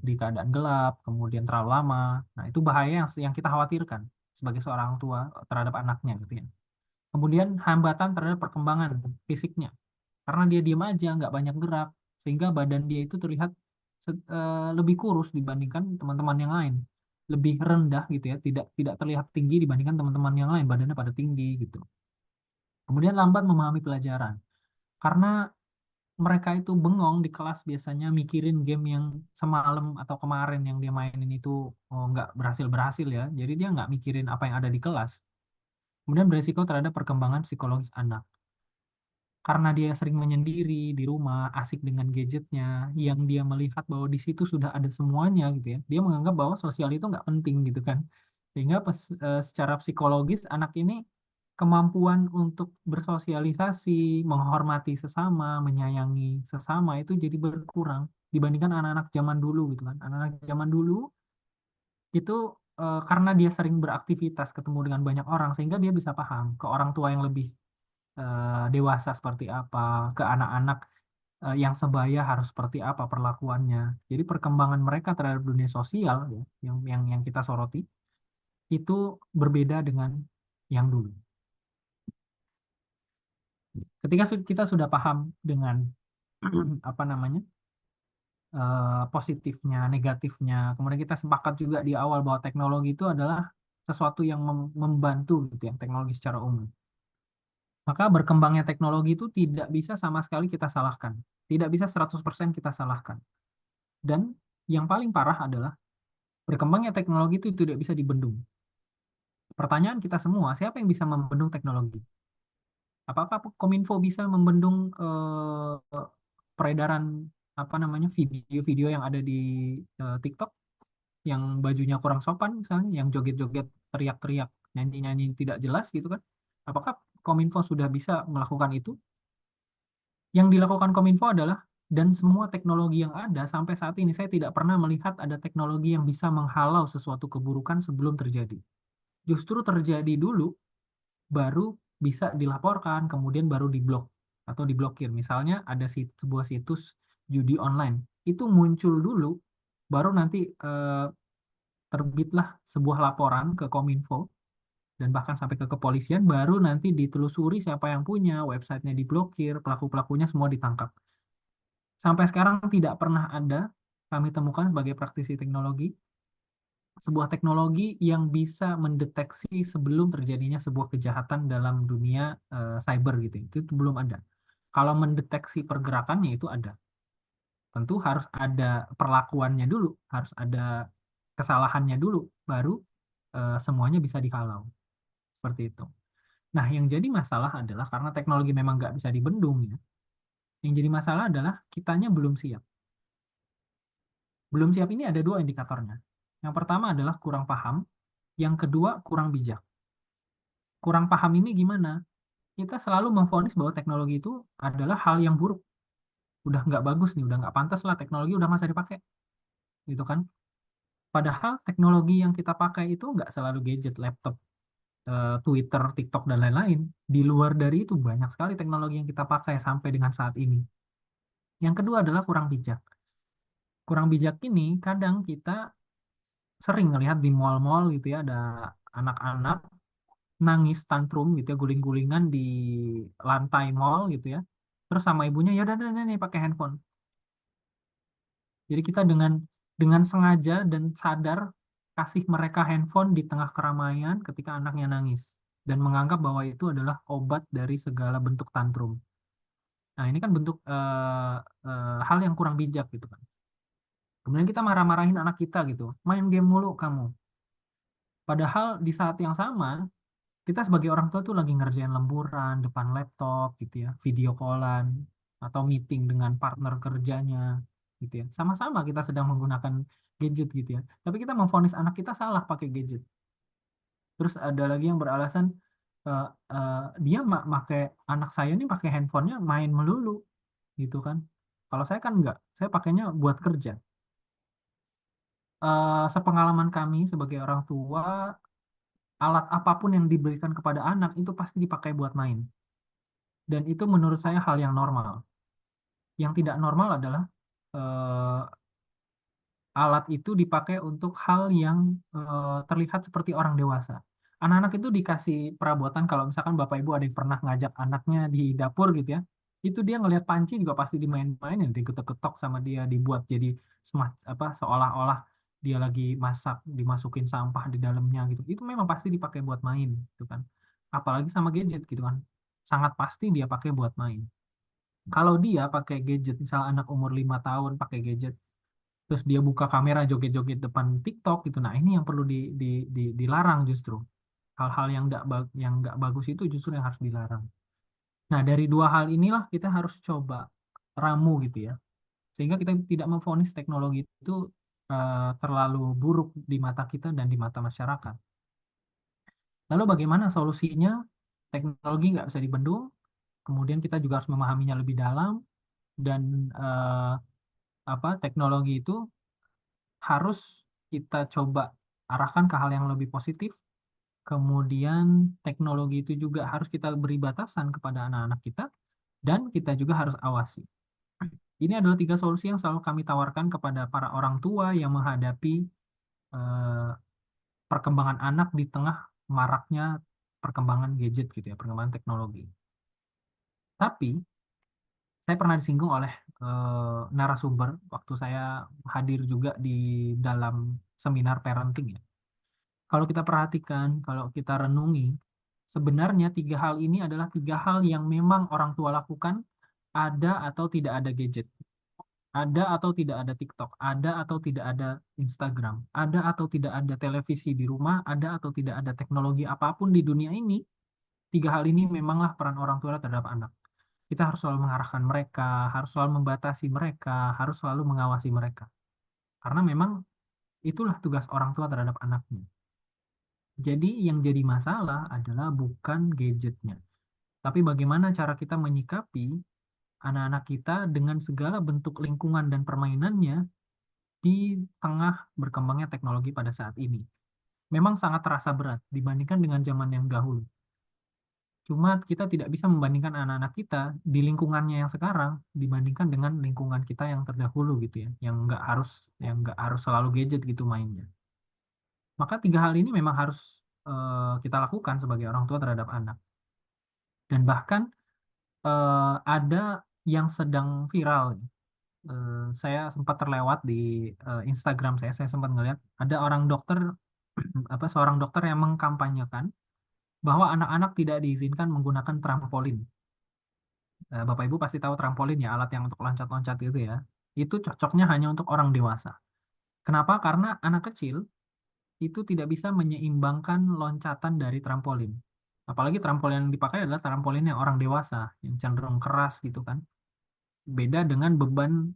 C: di keadaan gelap, kemudian terlalu lama. Nah, itu bahaya yang kita khawatirkan sebagai seorang tua terhadap anaknya gitu ya. Kemudian hambatan terhadap perkembangan fisiknya. karena dia diam aja, nggak banyak gerak, sehingga badan dia itu terlihat lebih kurus dibandingkan teman-teman yang lain, lebih rendah gitu ya, tidak tidak terlihat tinggi dibandingkan teman-teman yang lain, badannya pada tinggi gitu. Kemudian lambat memahami pelajaran, karena mereka itu bengong di kelas biasanya mikirin game yang semalam atau kemarin yang dia mainin itu, oh, nggak berhasil ya, jadi dia nggak mikirin apa yang ada di kelas. Kemudian beresiko terhadap perkembangan psikologis anak. Karena dia sering menyendiri di rumah, asik dengan gadgetnya, yang dia melihat bahwa di situ sudah ada semuanya gitu ya. Dia menganggap bahwa sosial itu nggak penting gitu kan. Sehingga secara psikologis anak ini kemampuan untuk bersosialisasi, menghormati sesama, menyayangi sesama itu jadi berkurang dibandingkan anak-anak zaman dulu gitu kan. Anak-anak zaman dulu itu karena dia sering beraktivitas, ketemu dengan banyak orang, sehingga dia bisa paham ke orang tua yang lebih dewasa seperti apa, ke anak-anak yang sebaya harus seperti apa perlakuannya. Jadi perkembangan mereka terhadap dunia sosial ya, yang kita soroti itu berbeda dengan yang dulu. Ketika kita sudah paham dengan apa namanya positifnya, negatifnya, kemudian kita sepakat juga di awal bahwa teknologi itu adalah sesuatu yang membantu gitu ya, teknologi secara umum. Maka berkembangnya teknologi itu tidak bisa sama sekali kita salahkan. Tidak bisa 100% kita salahkan. Dan yang paling parah adalah berkembangnya teknologi itu tidak bisa dibendung. Pertanyaan kita semua, siapa yang bisa membendung teknologi? Apakah Kominfo bisa membendung peredaran apa namanya video-video yang ada di TikTok yang bajunya kurang sopan misalnya, yang joget-joget, teriak-teriak, nyanyi-nyanyi tidak jelas gitu kan? Apakah Kominfo sudah bisa melakukan itu? Yang dilakukan Kominfo adalah, dan semua teknologi yang ada sampai saat ini saya tidak pernah melihat ada teknologi yang bisa menghalau sesuatu keburukan sebelum terjadi. Justru terjadi dulu, baru bisa dilaporkan, kemudian baru diblok atau diblokir. Misalnya ada sebuah situs judi online, itu muncul dulu, baru nanti terbitlah sebuah laporan ke Kominfo, dan bahkan sampai ke kepolisian, baru nanti ditelusuri siapa yang punya, websitenya diblokir, pelaku-pelakunya semua ditangkap. Sampai sekarang tidak pernah ada kami temukan sebagai praktisi teknologi sebuah teknologi yang bisa mendeteksi sebelum terjadinya sebuah kejahatan dalam dunia cyber gitu. Itu belum ada. Kalau mendeteksi pergerakannya itu ada. Tentu harus ada perlakuannya dulu, harus ada kesalahannya dulu, baru semuanya bisa dihalau. Seperti itu. Nah, yang jadi masalah adalah karena teknologi memang nggak bisa dibendung ya. Yang jadi masalah adalah kitanya belum siap. Belum siap ini ada dua indikatornya. Yang pertama adalah kurang paham, yang kedua kurang bijak. Kurang paham ini gimana? Kita selalu memvonis bahwa teknologi itu adalah hal yang buruk. Udah nggak bagus nih, udah nggak pantas lah teknologi udah nggak usah dipakai. Gitu kan? Padahal teknologi yang kita pakai itu nggak selalu gadget, laptop, Twitter, TikTok, dan lain-lain. Di luar dari itu banyak sekali teknologi yang kita pakai sampai dengan saat ini. Yang kedua adalah kurang bijak. Kurang bijak ini kadang kita sering ngelihat di mall-mall gitu ya, ada anak-anak nangis tantrum gitu ya, guling-gulingan di lantai mall gitu ya. Terus sama ibunya, ya udah nih pakai handphone. Jadi kita dengan sengaja dan sadar kasih mereka handphone di tengah keramaian ketika anaknya nangis dan menganggap bahwa itu adalah obat dari segala bentuk tantrum. Nah, ini kan bentuk hal yang kurang bijak gitu kan. Kemudian kita marah-marahin anak kita gitu, main game mulu kamu. Padahal di saat yang sama kita sebagai orang tua tuh lagi ngerjain lemburan depan laptop gitu ya, video callan atau meeting dengan partner kerjanya gitu ya. Sama-sama kita sedang menggunakan gadget gitu ya. Tapi kita memvonis anak kita salah pakai gadget. Terus ada lagi yang beralasan eh, eh, dia pakai anak saya ini pakai handphonenya main melulu gitu kan. Kalau saya kan enggak, saya pakainya buat kerja. Sepengalaman kami sebagai orang tua, alat apapun yang diberikan kepada anak itu pasti dipakai buat main. Dan itu menurut saya hal yang normal. Yang tidak normal adalah eh, alat itu dipakai untuk hal yang terlihat seperti orang dewasa. Anak-anak itu dikasih perabotan, kalau misalkan Bapak Ibu ada yang pernah ngajak anaknya di dapur gitu ya, Itu dia ngelihat panci juga pasti dimain-mainin, diketok-ketok sama dia, dibuat jadi seolah-olah dia lagi masak, dimasukin sampah di dalamnya gitu. Itu memang pasti dipakai buat main gitu kan. Apalagi sama gadget gitu kan. Sangat pasti dia pakai buat main. Kalau dia pakai gadget, misal anak umur 5 tahun pakai gadget, terus dia buka kamera joget-joget depan TikTok gitu. Nah, ini yang perlu dilarang justru. Hal-hal yang nggak bagus itu justru yang harus dilarang. Nah, dari dua hal inilah kita harus coba ramu gitu ya. Sehingga kita tidak memvonis teknologi itu terlalu buruk di mata kita dan di mata masyarakat. Lalu bagaimana solusinya? Teknologi nggak bisa dibendung, kemudian kita juga harus memahaminya lebih dalam, dan teknologi itu harus kita coba arahkan ke hal yang lebih positif. Kemudian teknologi itu juga harus kita beri batasan kepada anak-anak kita, dan kita juga harus awasi. Ini adalah 3 solusi yang selalu kami tawarkan kepada para orang tua yang menghadapi eh, perkembangan anak di tengah maraknya perkembangan gadget gitu ya, perkembangan teknologi. Tapi saya pernah disinggung oleh narasumber waktu saya hadir juga di dalam seminar parenting ya. Kalau kita perhatikan, kalau kita renungi, sebenarnya 3 hal ini adalah 3 hal yang memang orang tua lakukan, ada atau tidak ada gadget. Ada atau tidak ada TikTok, ada atau tidak ada Instagram, ada atau tidak ada televisi di rumah, ada atau tidak ada teknologi apapun di dunia ini, 3 hal ini memanglah peran orang tua terhadap anak. Kita harus selalu mengarahkan mereka, harus selalu membatasi mereka, harus selalu mengawasi mereka. Karena memang itulah tugas orang tua terhadap anaknya. Jadi yang jadi masalah adalah bukan gadgetnya, tapi bagaimana cara kita menyikapi anak-anak kita dengan segala bentuk lingkungan dan permainannya di tengah berkembangnya teknologi pada saat ini. Memang sangat terasa berat dibandingkan dengan zaman yang dahulu. Cuma kita tidak bisa membandingkan anak-anak kita di lingkungannya yang sekarang dibandingkan dengan lingkungan kita yang terdahulu gitu ya, yang nggak harus selalu gadget gitu mainnya. Maka 3 hal ini memang harus kita lakukan sebagai orang tua terhadap anak. Dan bahkan ada yang sedang viral. Saya sempat terlewat di Instagram saya sempat ngeliat ada orang dokter seorang dokter yang mengkampanyekan bahwa anak-anak tidak diizinkan menggunakan trampolin. Bapak Ibu pasti tahu trampolin ya, alat yang untuk loncat-loncat itu ya. Itu cocoknya hanya untuk orang dewasa. Kenapa? Karena anak kecil itu tidak bisa menyeimbangkan loncatan dari trampolin. Apalagi trampolin yang dipakai adalah trampolin yang orang dewasa, yang cenderung keras gitu kan. Beda dengan beban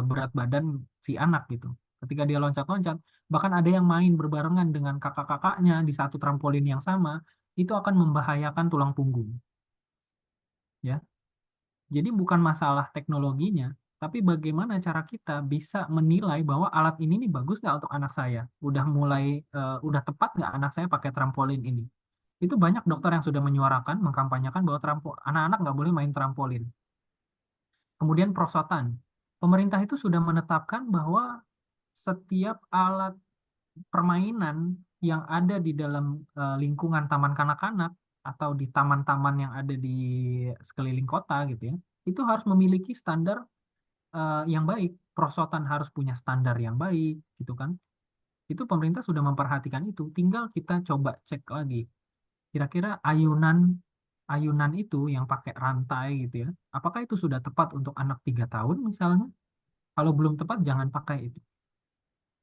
C: berat badan si anak gitu. Ketika dia loncat-loncat, bahkan ada yang main berbarengan dengan kakak-kakaknya di satu trampolin yang sama, itu akan membahayakan tulang punggung. Ya, jadi bukan masalah teknologinya, tapi bagaimana cara kita bisa menilai bahwa alat ini nih bagus nggak untuk anak saya? Udah tepat nggak anak saya pakai trampolin ini? Itu banyak dokter yang sudah menyuarakan, mengkampanyekan bahwa anak-anak nggak boleh main trampolin. Kemudian perosotan. Pemerintah itu sudah menetapkan bahwa setiap alat permainan yang ada di dalam lingkungan taman kanak-kanak atau di taman-taman yang ada di sekeliling kota gitu ya, itu harus memiliki standar yang baik. Perosotan harus punya standar yang baik gitu kan. Itu pemerintah sudah memperhatikan itu. Tinggal kita coba cek lagi. Kira-kira ayunan itu yang pakai rantai gitu ya, apakah itu sudah tepat untuk anak 3 tahun misalnya? Kalau belum tepat, jangan pakai itu.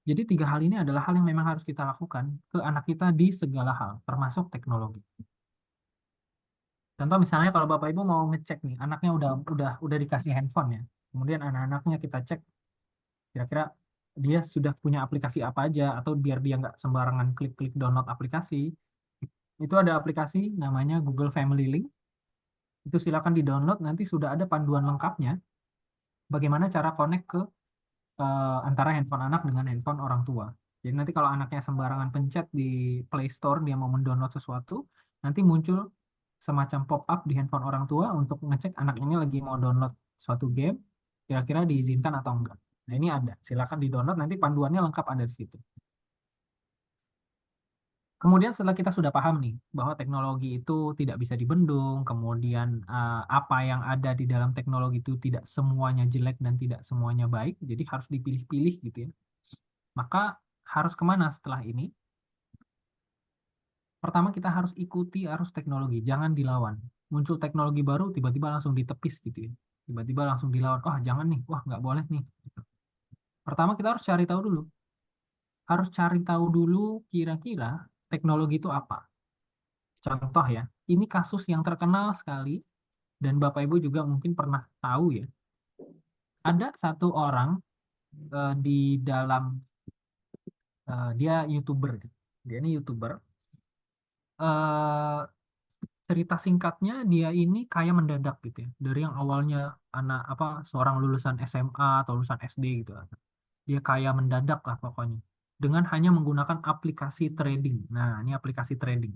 C: Jadi 3 hal ini adalah hal yang memang harus kita lakukan ke anak kita di segala hal, termasuk teknologi. Contoh misalnya kalau Bapak Ibu mau ngecek nih, anaknya udah dikasih handphone ya. Kemudian anak-anaknya kita cek kira-kira dia sudah punya aplikasi apa aja, atau biar dia nggak sembarangan klik-klik download aplikasi. Itu ada aplikasi namanya Google Family Link. Itu silakan di-download, nanti sudah ada panduan lengkapnya bagaimana cara connect ke antara handphone anak dengan handphone orang tua. Jadi nanti kalau anaknya sembarangan pencet di Play Store, dia mau mendownload sesuatu, nanti muncul semacam pop-up di handphone orang tua untuk ngecek anak ini lagi mau download suatu game, kira-kira diizinkan atau enggak. Nah ini ada, silakan di-download, nanti panduannya lengkap ada di situ. Kemudian setelah kita sudah paham nih bahwa teknologi itu tidak bisa dibendung, kemudian apa yang ada di dalam teknologi itu tidak semuanya jelek dan tidak semuanya baik, jadi harus dipilih-pilih gitu ya. Maka harus kemana setelah ini? Pertama kita harus ikuti arus teknologi, jangan dilawan. Muncul teknologi baru, tiba-tiba langsung ditepis gitu ya. Tiba-tiba langsung dilawan, wah jangan nih, wah nggak boleh nih. Pertama kita harus cari tahu dulu. Harus cari tahu dulu kira-kira teknologi itu apa. Contoh ya, ini kasus yang terkenal sekali dan Bapak Ibu juga mungkin pernah tahu ya. Ada satu orang di dalam dia YouTuber. Dia ini YouTuber. Eh, cerita singkatnya dia ini kaya mendadak gitu ya. Dari yang awalnya anak apa seorang lulusan SMA atau lulusan SD gitu. Dia kaya mendadak lah pokoknya. Dengan hanya menggunakan aplikasi trading. Nah, ini aplikasi trading.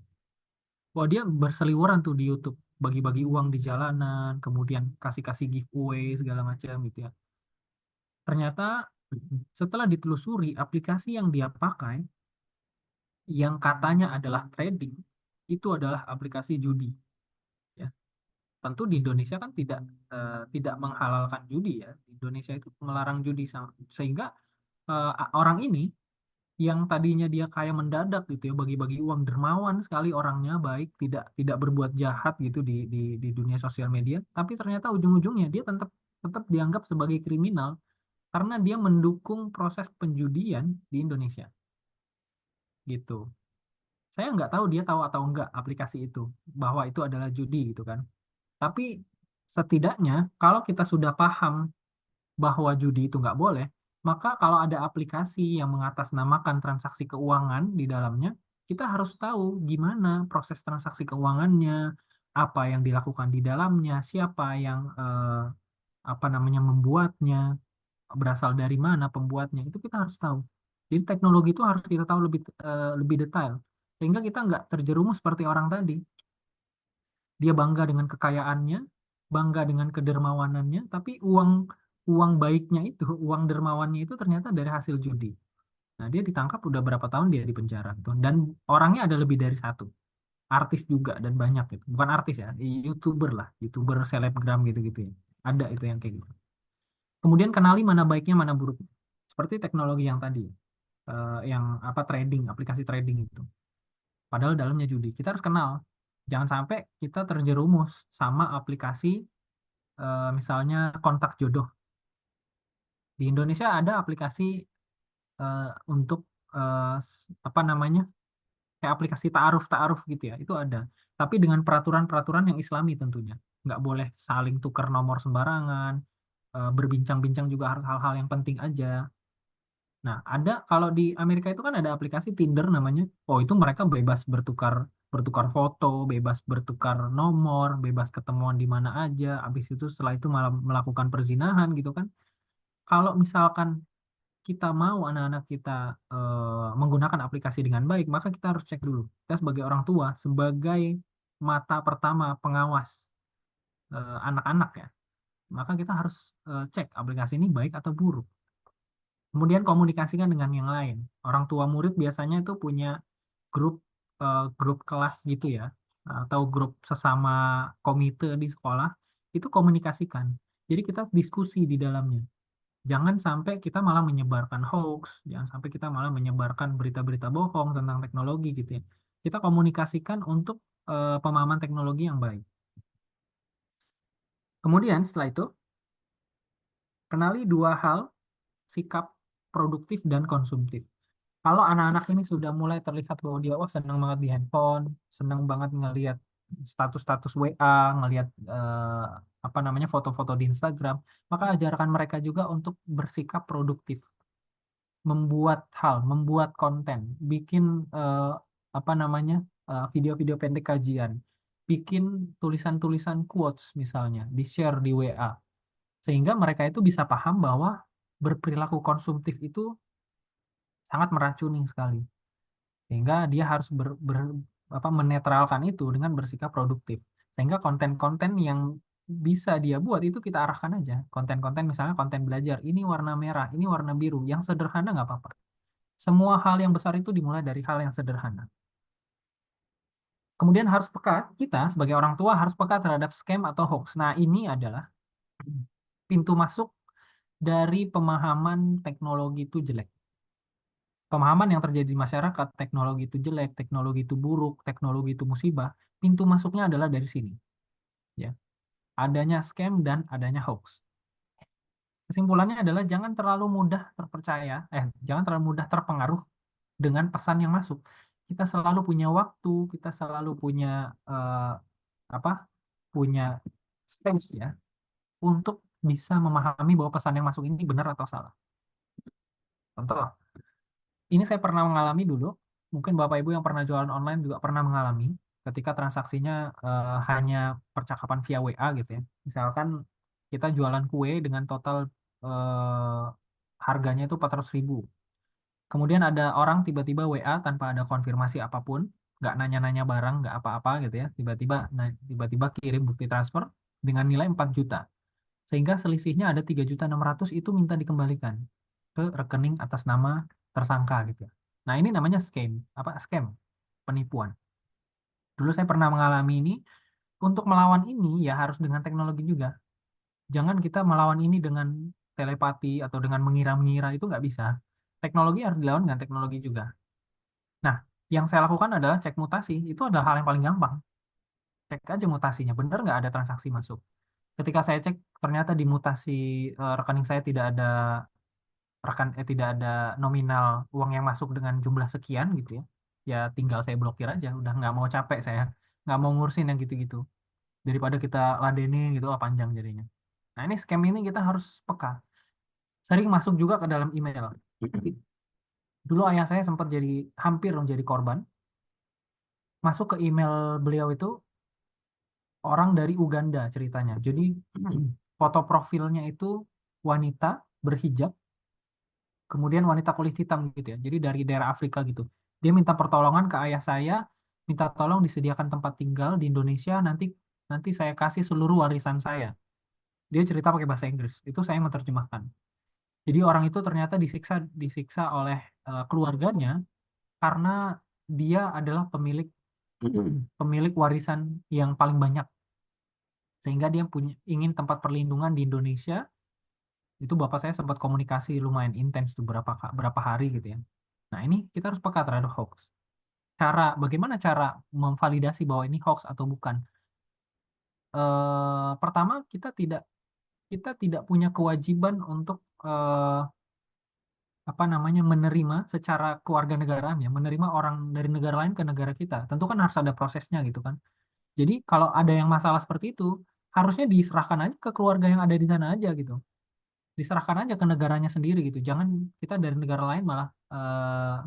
C: Wah, dia berseliweran tuh di YouTube, bagi-bagi uang di jalanan, kemudian kasih-kasih giveaway segala macam gitu ya. Ternyata setelah ditelusuri aplikasi yang dia pakai, yang katanya adalah trading, itu adalah aplikasi judi. Ya, tentu di Indonesia kan tidak menghalalkan judi ya. Di Indonesia itu melarang judi sehingga orang ini yang tadinya dia kayak mendadak gitu ya bagi-bagi uang dermawan sekali orangnya baik tidak berbuat jahat gitu di dunia sosial media tapi ternyata ujung-ujungnya dia tetap tetap dianggap sebagai kriminal karena dia mendukung proses penjudian di Indonesia gitu. Saya nggak tahu dia tahu atau enggak aplikasi itu bahwa itu adalah judi gitu kan. Tapi setidaknya kalau kita sudah paham bahwa judi itu nggak boleh, maka kalau ada aplikasi yang mengatasnamakan transaksi keuangan di dalamnya, kita harus tahu gimana proses transaksi keuangannya, apa yang dilakukan di dalamnya, siapa yang apa namanya membuatnya, berasal dari mana pembuatnya, itu kita harus tahu. Jadi teknologi itu harus kita tahu lebih detail, sehingga kita nggak terjerumus seperti orang tadi. Dia bangga dengan kekayaannya, bangga dengan kedermawanannya, tapi uang uang baiknya itu, uang dermawannya itu ternyata dari hasil judi. Nah, dia ditangkap udah berapa tahun dia di penjara tuh. Dan orangnya ada lebih dari satu. Artis juga dan banyak gitu. Bukan artis ya, YouTuber lah, YouTuber selebgram gitu-gitu ya. Ada itu yang kayak gitu. Kemudian kenali mana baiknya, mana buruknya. Seperti teknologi yang tadi, yang apa trading, aplikasi trading itu. Padahal dalamnya judi. Kita harus kenal. Jangan sampai kita terjerumus sama aplikasi misalnya kontak jodoh. Di Indonesia ada aplikasi untuk apa namanya kayak aplikasi ta'aruf gitu ya, itu ada. Tapi dengan peraturan-peraturan yang Islami tentunya. Nggak boleh saling tukar nomor sembarangan, berbincang-bincang juga harus hal-hal yang penting aja. Nah, ada kalau di Amerika itu kan ada aplikasi Tinder namanya. Oh, itu mereka bebas bertukar bertukar foto, bebas bertukar nomor, bebas ketemuan di mana aja. Habis itu setelah itu malah melakukan perzinahan gitu kan. Kalau misalkan kita mau anak-anak kita menggunakan aplikasi dengan baik, maka kita harus cek dulu. Kita sebagai orang tua, sebagai mata pertama pengawas anak-anak ya, maka kita harus cek aplikasi ini baik atau buruk. Kemudian komunikasikan dengan yang lain. Orang tua murid biasanya itu punya grup grup kelas gitu ya, atau grup sesama komite di sekolah, itu komunikasikan. Jadi kita diskusi di dalamnya. Jangan sampai kita malah menyebarkan hoax, jangan sampai kita malah menyebarkan berita-berita bohong tentang teknologi gitu ya. Kita komunikasikan untuk pemahaman teknologi yang baik. Kemudian setelah itu, kenali dua hal, sikap produktif dan konsumtif. Kalau anak-anak ini sudah mulai terlihat bahwa dia wah senang banget di handphone, senang banget ngelihat status-status WA, ngelihat apa namanya foto-foto di Instagram, maka ajarkan mereka juga untuk bersikap produktif, membuat konten, bikin apa namanya video-video pendek kajian, bikin tulisan-tulisan quotes misalnya, di-share di WA, sehingga mereka itu bisa paham bahwa berperilaku konsumtif itu sangat meracuni sekali, sehingga dia harus menetralkan itu dengan bersikap produktif, sehingga konten-konten yang bisa dia buat itu kita arahkan aja, konten-konten misalnya konten belajar, ini warna merah, ini warna biru, yang sederhana nggak apa-apa. Semua hal yang besar itu dimulai dari hal yang sederhana. Kemudian harus peka, kita sebagai orang tua harus peka terhadap scam atau hoax. Nah, ini adalah pintu masuk dari pemahaman teknologi itu jelek. Pemahaman yang terjadi di masyarakat, teknologi itu jelek, teknologi itu buruk, teknologi itu musibah, pintu masuknya adalah dari sini. Ya, adanya scam dan adanya hoax. Kesimpulannya adalah jangan terlalu mudah jangan terlalu mudah terpengaruh dengan pesan yang masuk. Kita selalu punya waktu, kita selalu punya apa? Punya space ya untuk bisa memahami bahwa pesan yang masuk ini benar atau salah. Contoh, ini saya pernah mengalami dulu, mungkin Bapak Ibu yang pernah jualan online juga pernah mengalami ketika transaksinya hanya percakapan via WA gitu ya. Misalkan kita jualan kue dengan total eh, harganya itu 400.000. Kemudian ada orang tiba-tiba WA tanpa ada konfirmasi apapun, nggak nanya-nanya barang, nggak apa-apa gitu ya, tiba-tiba kirim bukti transfer dengan nilai 4 juta. Sehingga selisihnya ada 3.600.000 itu minta dikembalikan ke rekening atas nama tersangka gitu ya. Nah, ini namanya scam, penipuan. Dulu saya pernah mengalami ini, untuk melawan ini ya harus dengan teknologi juga. Jangan kita melawan ini dengan telepati atau dengan mengira-mengira, itu nggak bisa. Teknologi harus dilawan dengan teknologi juga. Nah, yang saya lakukan adalah cek mutasi. Itu adalah hal yang paling gampang. Cek aja mutasinya, benar nggak ada transaksi masuk. Ketika saya cek, ternyata di mutasi rekening saya tidak ada nominal uang yang masuk dengan jumlah sekian gitu ya. Ya tinggal saya blokir aja, udah nggak mau capek saya, nggak mau ngurusin yang gitu-gitu. Daripada kita ladenin gitu, panjang jadinya. Nah ini scam ini kita harus peka. Sering masuk juga ke dalam email. Dulu ayah saya sempat hampir menjadi korban. Masuk ke email beliau itu orang dari Uganda ceritanya. Jadi foto profilnya itu wanita berhijab, kemudian wanita kulit hitam gitu ya. Jadi dari daerah Afrika gitu. Dia minta pertolongan ke ayah saya, minta tolong disediakan tempat tinggal di Indonesia, nanti nanti saya kasih seluruh warisan saya. Dia cerita pakai bahasa Inggris. Itu saya menerjemahkan. Jadi orang itu ternyata disiksa disiksa oleh keluarganya karena dia adalah pemilik warisan yang paling banyak, sehingga dia ingin tempat perlindungan di Indonesia. Itu bapak saya sempat komunikasi lumayan intens tuh berapa hari gitu ya. Nah ini kita harus peka terhadap hoax. Bagaimana cara memvalidasi bahwa ini hoax atau bukan? Pertama, kita tidak punya kewajiban untuk menerima secara kewarganegaraan ya, menerima orang dari negara lain ke negara kita. Tentu kan harus ada prosesnya gitu kan. Jadi kalau ada yang masalah seperti itu, harusnya diserahkan aja ke keluarga yang ada di sana aja gitu. Diserahkan aja ke negaranya sendiri gitu. Jangan kita dari negara lain malah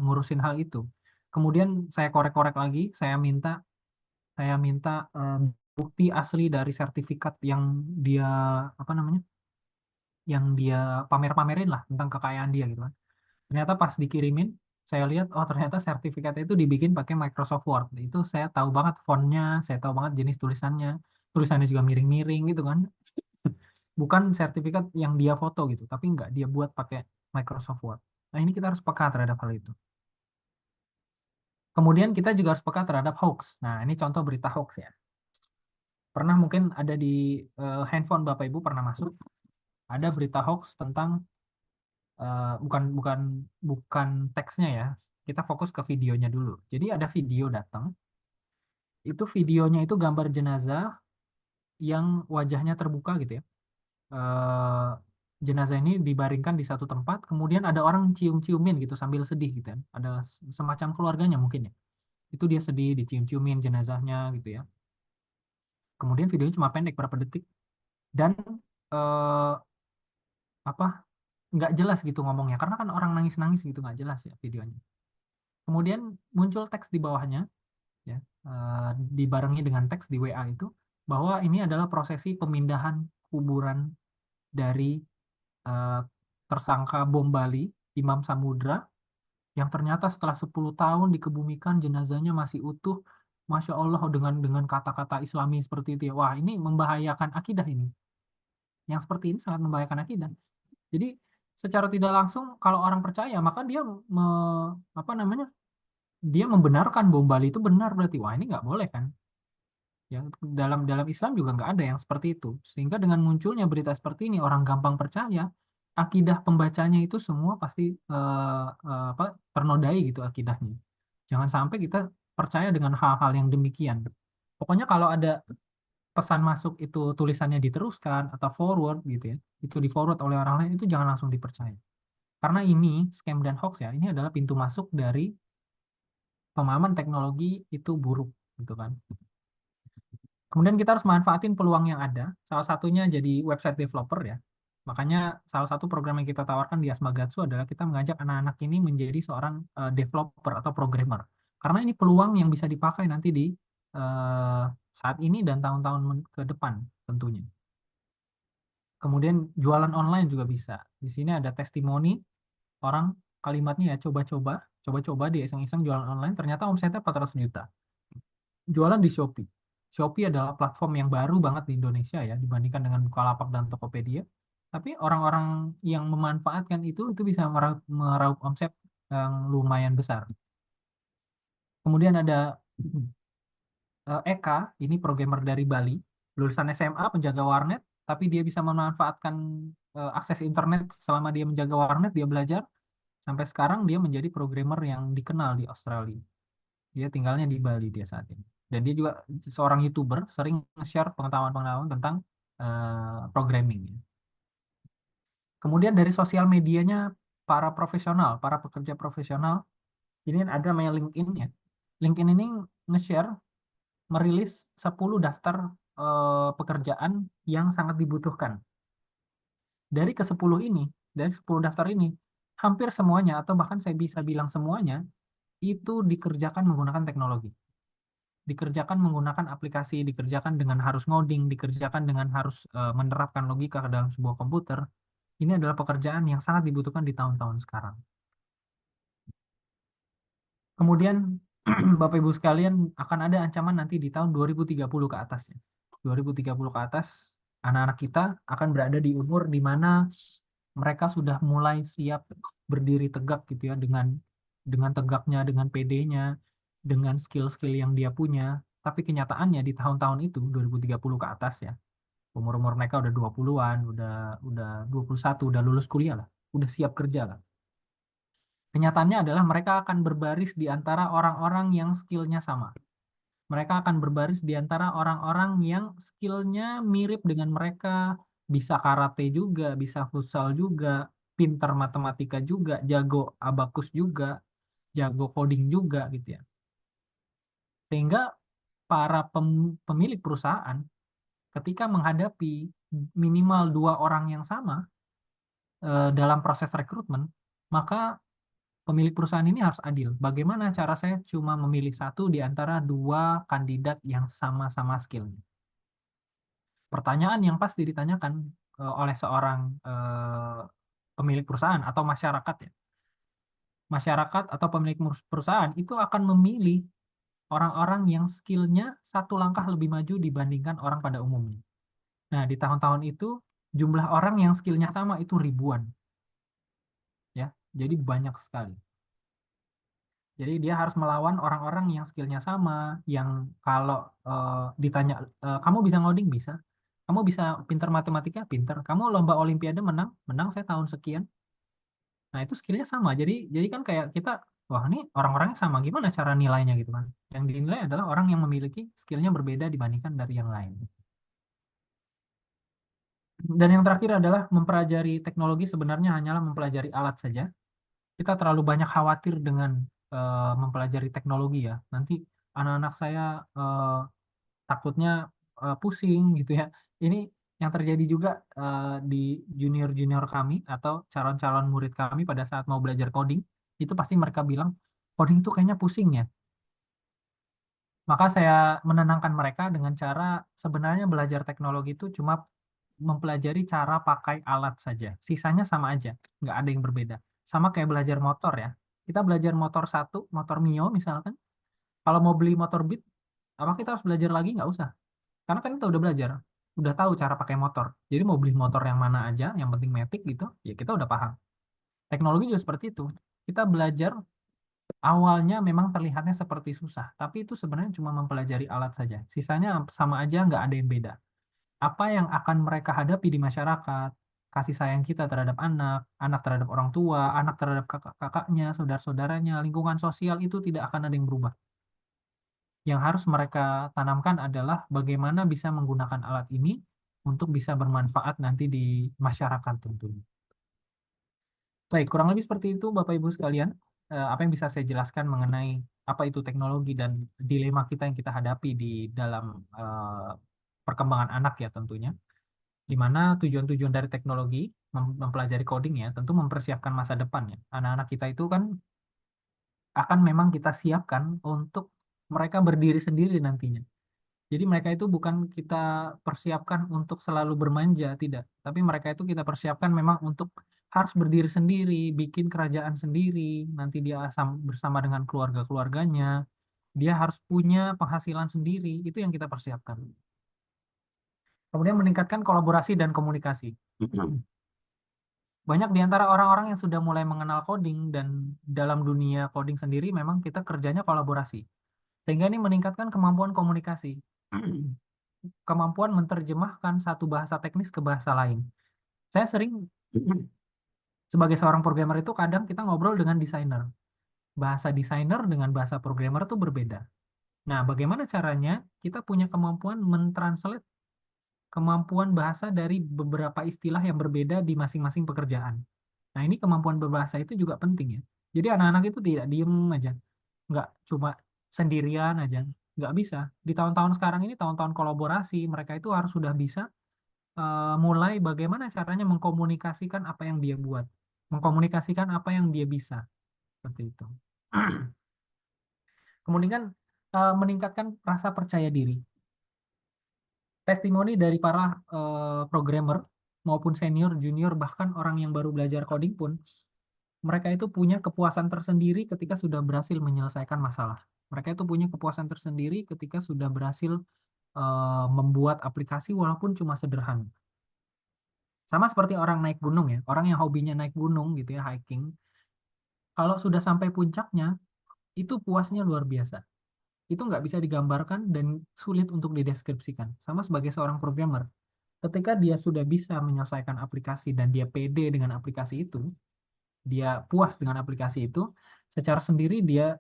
C: ngurusin hal itu. Kemudian saya korek-korek lagi, saya minta bukti asli dari sertifikat dia apa namanya, yang dia pamer-pamerin lah tentang kekayaan dia gitu kan. Ternyata pas dikirimin, saya lihat, oh ternyata sertifikatnya itu dibikin pakai Microsoft Word. Itu saya tahu banget fontnya, saya tahu banget jenis tulisannya, tulisannya juga miring-miring gitu kan. Bukan sertifikat yang dia foto gitu, tapi nggak dia buat pakai Microsoft Word. Nah ini kita harus peka terhadap hal itu. Kemudian kita juga harus peka terhadap hoax. Nah ini contoh berita hoax ya. Pernah mungkin ada di handphone Bapak Ibu pernah masuk, ada berita hoax tentang bukan bukan bukan teksnya ya. Kita fokus ke videonya dulu. Jadi ada video datang, itu videonya itu gambar jenazah yang wajahnya terbuka gitu ya. eh, Jenazah ini dibaringkan di satu tempat, kemudian ada orang cium-ciumin gitu sambil sedih gitu kan. Ada semacam keluarganya mungkin ya. Itu dia sedih, dicium-ciumin jenazahnya gitu ya. Kemudian videonya cuma pendek berapa detik dan eh, apa nggak jelas gitu ngomongnya karena kan orang nangis-nangis gitu nggak jelas ya videonya. Kemudian muncul teks di bawahnya ya, dibarengi dengan teks di WA itu bahwa ini adalah prosesi pemindahan kuburan dari eh, tersangka bom Bali, Imam Samudra, yang ternyata setelah 10 tahun dikebumikan jenazahnya masih utuh. Masya Allah dengan kata-kata Islami seperti itu ya. Wah ini membahayakan akidah ini. Yang seperti ini sangat membahayakan akidah. Jadi secara tidak langsung kalau orang percaya maka dia apa namanya dia membenarkan bom Bali itu benar, berarti wah ini nggak boleh kan. Yang dalam dalam Islam juga nggak ada yang seperti itu. Sehingga dengan munculnya berita seperti ini orang gampang percaya, akidah pembacanya itu semua pasti apa ternodai gitu akidahnya. Jangan sampai kita percaya dengan hal-hal yang demikian. Pokoknya kalau ada pesan masuk itu tulisannya diteruskan atau forward gitu ya, itu di forward oleh orang lain, itu jangan langsung dipercaya. Karena ini scam dan hoax ya, ini adalah pintu masuk dari pemahaman teknologi itu buruk gitu kan. Kemudian kita harus manfaatin peluang yang ada. Salah satunya jadi website developer ya. Makanya salah satu program yang kita tawarkan di Asmagatsu adalah kita mengajak anak-anak ini menjadi seorang developer atau programmer. Karena ini peluang yang bisa dipakai nanti di eh, saat ini dan tahun-tahun ke depan tentunya. Kemudian jualan online juga bisa. Di sini ada testimoni orang, kalimatnya ya coba-coba dia iseng-iseng jualan online, ternyata omsetnya 400 juta. Jualan di Shopee. Shopee adalah platform yang baru banget di Indonesia ya dibandingkan dengan Bukalapak dan Tokopedia. Tapi orang-orang yang memanfaatkan itu bisa meraup omset yang lumayan besar. Kemudian ada Eka, ini programmer dari Bali, lulusan SMA, penjaga warnet, tapi dia bisa memanfaatkan akses internet selama dia menjaga warnet, dia belajar. Sampai sekarang dia menjadi programmer yang dikenal di Australia. Dia tinggalnya di Bali dia saat ini. Dan dia juga seorang YouTuber, sering share pengetahuan-pengetahuan tentang programming. Kemudian dari sosial medianya para profesional, para pekerja profesional, ini ada namanya LinkedIn ya. LinkedIn ini nge-share, merilis 10 daftar pekerjaan yang sangat dibutuhkan. Dari ke-10 ini, dari 10 daftar ini, hampir semuanya atau bahkan saya bisa bilang semuanya itu dikerjakan menggunakan teknologi. Dikerjakan menggunakan aplikasi, dikerjakan dengan harus ngoding, dikerjakan dengan harus menerapkan logika ke dalam sebuah komputer. Ini adalah pekerjaan yang sangat dibutuhkan di tahun-tahun sekarang. Kemudian Bapak Ibu sekalian akan ada ancaman nanti di tahun 2030 ke atas ya. 2030 ke atas anak-anak kita akan berada di umur di mana mereka sudah mulai siap berdiri tegak gitu ya dengan tegaknya, dengan PD-nya, dengan skill-skill yang dia punya. Tapi kenyataannya di tahun-tahun itu 2030 ke atas ya. Umur-umur mereka udah 20-an, udah 21, udah lulus kuliah lah, udah siap kerja lah. Kenyataannya adalah mereka akan berbaris di antara orang-orang yang skillnya sama. Mereka akan berbaris di antara orang-orang yang skillnya mirip dengan mereka, bisa karate juga, bisa futsal juga, pinter matematika juga, jago abakus juga, jago coding juga gitu ya. Sehingga para pemilik perusahaan ketika menghadapi minimal 2 orang yang sama dalam proses rekrutmen, maka pemilik perusahaan ini harus adil. Bagaimana cara saya cuma memilih satu di antara 2 kandidat yang sama-sama skillnya? Pertanyaan yang pasti ditanyakan oleh seorang pemilik perusahaan atau masyarakat ya. Masyarakat atau pemilik perusahaan itu akan memilih orang-orang yang skillnya 1 langkah lebih maju dibandingkan orang pada umumnya. Nah, di tahun-tahun itu jumlah orang yang skillnya sama itu ribuan. Ya, jadi banyak sekali. Jadi dia harus melawan orang-orang yang skillnya sama, yang kalau ditanya, kamu bisa ngoding? Bisa. Kamu bisa pinter matematika? Pinter. Kamu lomba olimpiade menang? Menang saya tahun sekian. Nah itu skillnya sama. Jadi kan kayak kita, wah ini orang-orangnya sama, gimana cara nilainya gitu kan. Yang dinilai adalah orang yang memiliki skillnya berbeda dibandingkan dari yang lain. Dan yang terakhir adalah mempelajari teknologi sebenarnya hanyalah mempelajari alat saja. Kita terlalu banyak khawatir dengan mempelajari teknologi ya. Nanti anak-anak saya takutnya pusing gitu ya. Ini yang terjadi juga di junior-junior kami atau calon-calon murid kami pada saat mau belajar coding, itu pasti mereka bilang, coding itu kayaknya pusing ya. Maka saya menenangkan mereka dengan cara sebenarnya belajar teknologi itu cuma mempelajari cara pakai alat saja. Sisanya sama aja, nggak ada yang berbeda. Sama kayak belajar motor ya. Kita belajar motor satu, motor Mio misalkan. Kalau mau beli motor Beat, apa kita harus belajar lagi? Nggak usah. Karena kan kita udah belajar, udah tahu cara pakai motor. Jadi mau beli motor yang mana aja, yang penting matic gitu, ya kita udah paham. Teknologi juga seperti itu. Kita belajar Awalnya memang terlihatnya seperti susah, tapi itu sebenarnya cuma mempelajari alat saja. Sisanya sama aja, nggak ada yang beda. Apa yang akan mereka hadapi di masyarakat, kasih sayang kita terhadap anak, anak terhadap orang tua, anak terhadap kakak-kakaknya, saudara-saudaranya, lingkungan sosial itu tidak akan ada yang berubah. Yang harus mereka tanamkan adalah bagaimana bisa menggunakan alat ini untuk bisa bermanfaat nanti di masyarakat tentunya. Baik, kurang lebih seperti itu Bapak Ibu sekalian. Apa yang bisa saya jelaskan mengenai apa itu teknologi dan dilema kita yang kita hadapi di dalam perkembangan anak ya tentunya. Di mana tujuan-tujuan dari teknologi mempelajari coding ya tentu mempersiapkan masa depan ya. Anak-anak kita itu kan akan memang kita siapkan untuk mereka berdiri sendiri nantinya. Jadi mereka itu bukan kita persiapkan untuk selalu bermanja, tidak. Tapi mereka itu kita persiapkan memang untuk harus berdiri sendiri, bikin kerajaan sendiri, nanti dia bersama dengan keluarga-keluarganya, dia harus punya penghasilan sendiri, itu yang kita persiapkan. Kemudian meningkatkan kolaborasi dan komunikasi. Banyak di antara orang-orang yang sudah mulai mengenal coding dan dalam dunia coding sendiri memang kita kerjanya kolaborasi. Sehingga ini meningkatkan kemampuan komunikasi. Kemampuan menerjemahkan satu bahasa teknis ke bahasa lain. Saya sering sebagai seorang programmer itu kadang kita ngobrol dengan desainer. Bahasa desainer dengan bahasa programmer itu berbeda. Nah, bagaimana caranya kita punya kemampuan mentranslate kemampuan bahasa dari beberapa istilah yang berbeda di masing-masing pekerjaan. Nah, ini kemampuan berbahasa itu juga penting ya. Jadi anak-anak itu tidak diem aja, nggak cuma sendirian aja, nggak bisa. Di tahun-tahun sekarang ini, tahun-tahun kolaborasi, mereka itu harus sudah bisa mulai bagaimana caranya mengkomunikasikan apa yang dia buat, mengkomunikasikan apa yang dia bisa, seperti itu. Kemudian meningkatkan rasa percaya diri. Testimoni dari para programmer maupun senior, junior, bahkan orang yang baru belajar coding pun, mereka itu punya kepuasan tersendiri ketika sudah berhasil menyelesaikan masalah. Mereka itu punya kepuasan tersendiri ketika sudah berhasil membuat aplikasi walaupun cuma sederhana. Sama seperti orang naik gunung ya, orang yang hobinya naik gunung gitu ya, hiking. Kalau sudah sampai puncaknya, itu puasnya luar biasa. Itu nggak bisa digambarkan dan sulit untuk dideskripsikan. Sama sebagai seorang programmer, ketika dia sudah bisa menyelesaikan aplikasi dan dia pede dengan aplikasi itu, dia puas dengan aplikasi itu, secara sendiri dia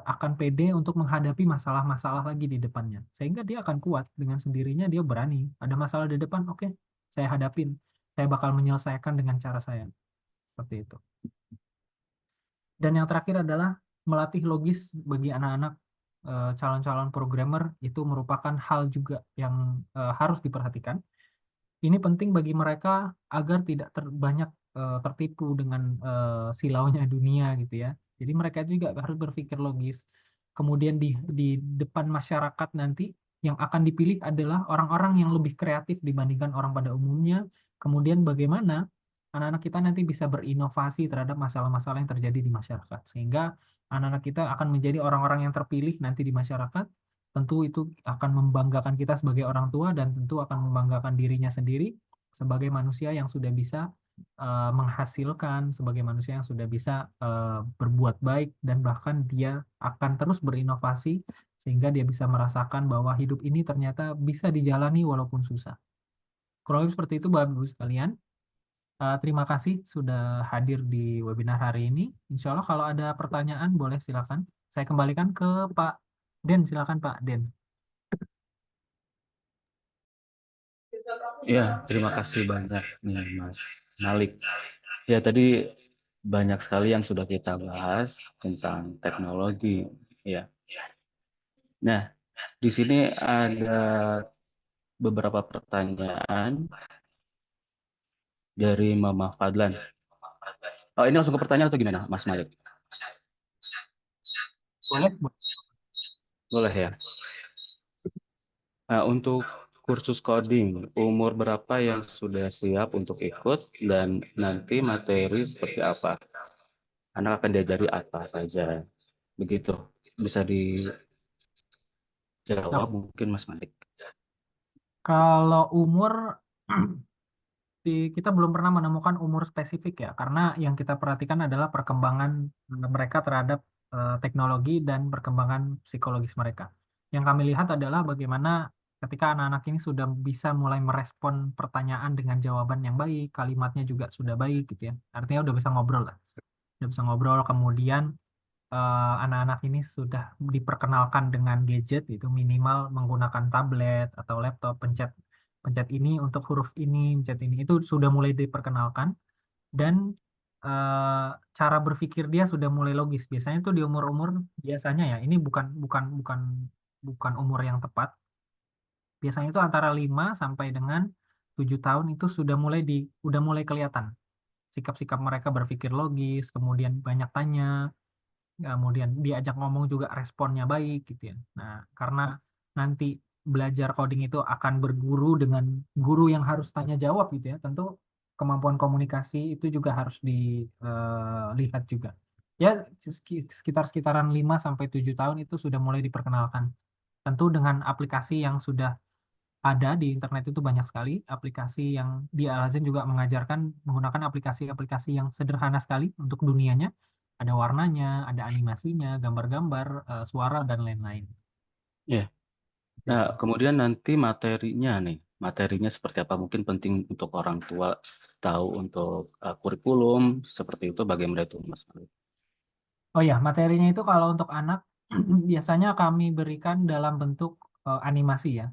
C: akan pede untuk menghadapi masalah-masalah lagi di depannya. Sehingga dia akan kuat dengan sendirinya, dia berani. Ada masalah di depan, oke, saya hadapin. Saya bakal menyelesaikan dengan cara saya. Seperti itu. Dan yang terakhir adalah melatih logis bagi anak-anak calon-calon programmer itu merupakan hal juga yang harus diperhatikan. Ini penting bagi mereka agar tidak banyak tertipu dengan silaunya dunia gitu ya. Jadi mereka juga harus berpikir logis. Kemudian di depan masyarakat nanti yang akan dipilih adalah orang-orang yang lebih kreatif dibandingkan orang pada umumnya. Kemudian bagaimana anak-anak kita nanti bisa berinovasi terhadap masalah-masalah yang terjadi di masyarakat. Sehingga anak-anak kita akan menjadi orang-orang yang terpilih nanti di masyarakat. Tentu itu akan membanggakan kita sebagai orang tua dan tentu akan membanggakan dirinya sendiri sebagai manusia yang sudah bisa menghasilkan, sebagai manusia yang sudah bisa berbuat baik dan bahkan dia akan terus berinovasi sehingga dia bisa merasakan bahwa hidup ini ternyata bisa dijalani walaupun susah. Kurang lebih seperti itu Bapak Ibu sekalian. Terima kasih sudah hadir di webinar hari ini. Insya Allah kalau ada pertanyaan boleh silakan. Saya kembalikan ke Pak Den, silakan Pak Den.
A: Ya, terima kasih banyak nih Mas Malik. Ya, tadi banyak sekali yang sudah kita bahas tentang teknologi. Ya. Nah, di sini ada beberapa pertanyaan dari Mama Fadlan. Oh, ini langsung ke pertanyaan atau gimana, Mas Malik?
C: Boleh?
A: Boleh ya. Nah, untuk kursus coding, umur berapa yang sudah siap untuk ikut dan nanti materi seperti apa? Anak akan diajari apa saja? Begitu. Bisa dijawab
C: Nah,
A: mungkin Mas Malik.
C: kalau umur kita belum pernah menemukan umur spesifik ya, karena yang kita perhatikan adalah perkembangan mereka terhadap teknologi dan perkembangan psikologis mereka. Yang kami lihat adalah bagaimana ketika anak-anak ini sudah bisa mulai merespon pertanyaan dengan jawaban yang baik, kalimatnya juga sudah baik gitu ya. Artinya udah bisa ngobrol lah. Udah bisa ngobrol, kemudian anak-anak ini sudah diperkenalkan dengan gadget itu minimal menggunakan tablet atau laptop, pencet pencet ini untuk huruf ini, pencet ini, itu sudah mulai diperkenalkan. Dan eh, cara berpikir dia sudah mulai logis. Biasanya tuh di umur-umur, biasanya ya, ini bukan bukan bukan bukan umur yang tepat. Biasanya itu antara 5 sampai dengan 7 tahun itu udah mulai kelihatan sikap-sikap mereka berpikir logis, kemudian banyak tanya, kemudian diajak ngomong juga responnya baik gitu ya. Nah, karena nanti belajar coding itu akan berguru dengan guru yang harus tanya jawab gitu ya, tentu kemampuan komunikasi itu juga harus dilihat juga. Ya, sekitar-sekitaran 5 sampai 7 tahun itu sudah mulai diperkenalkan. Tentu dengan aplikasi yang sudah ada di internet itu banyak sekali aplikasi yang di Al-Azhar juga mengajarkan menggunakan aplikasi-aplikasi yang sederhana sekali untuk dunianya. Ada warnanya, ada animasinya, gambar-gambar, suara, dan lain-lain.
A: Ya.
C: Seperti
A: Nah,
C: itu.
A: kemudian nanti materinya nih, materinya seperti apa? Mungkin penting untuk orang tua tahu untuk kurikulum seperti itu bagaimana itu Mas Ali?
C: Oh ya, materinya itu kalau untuk anak biasanya kami berikan dalam bentuk animasi ya.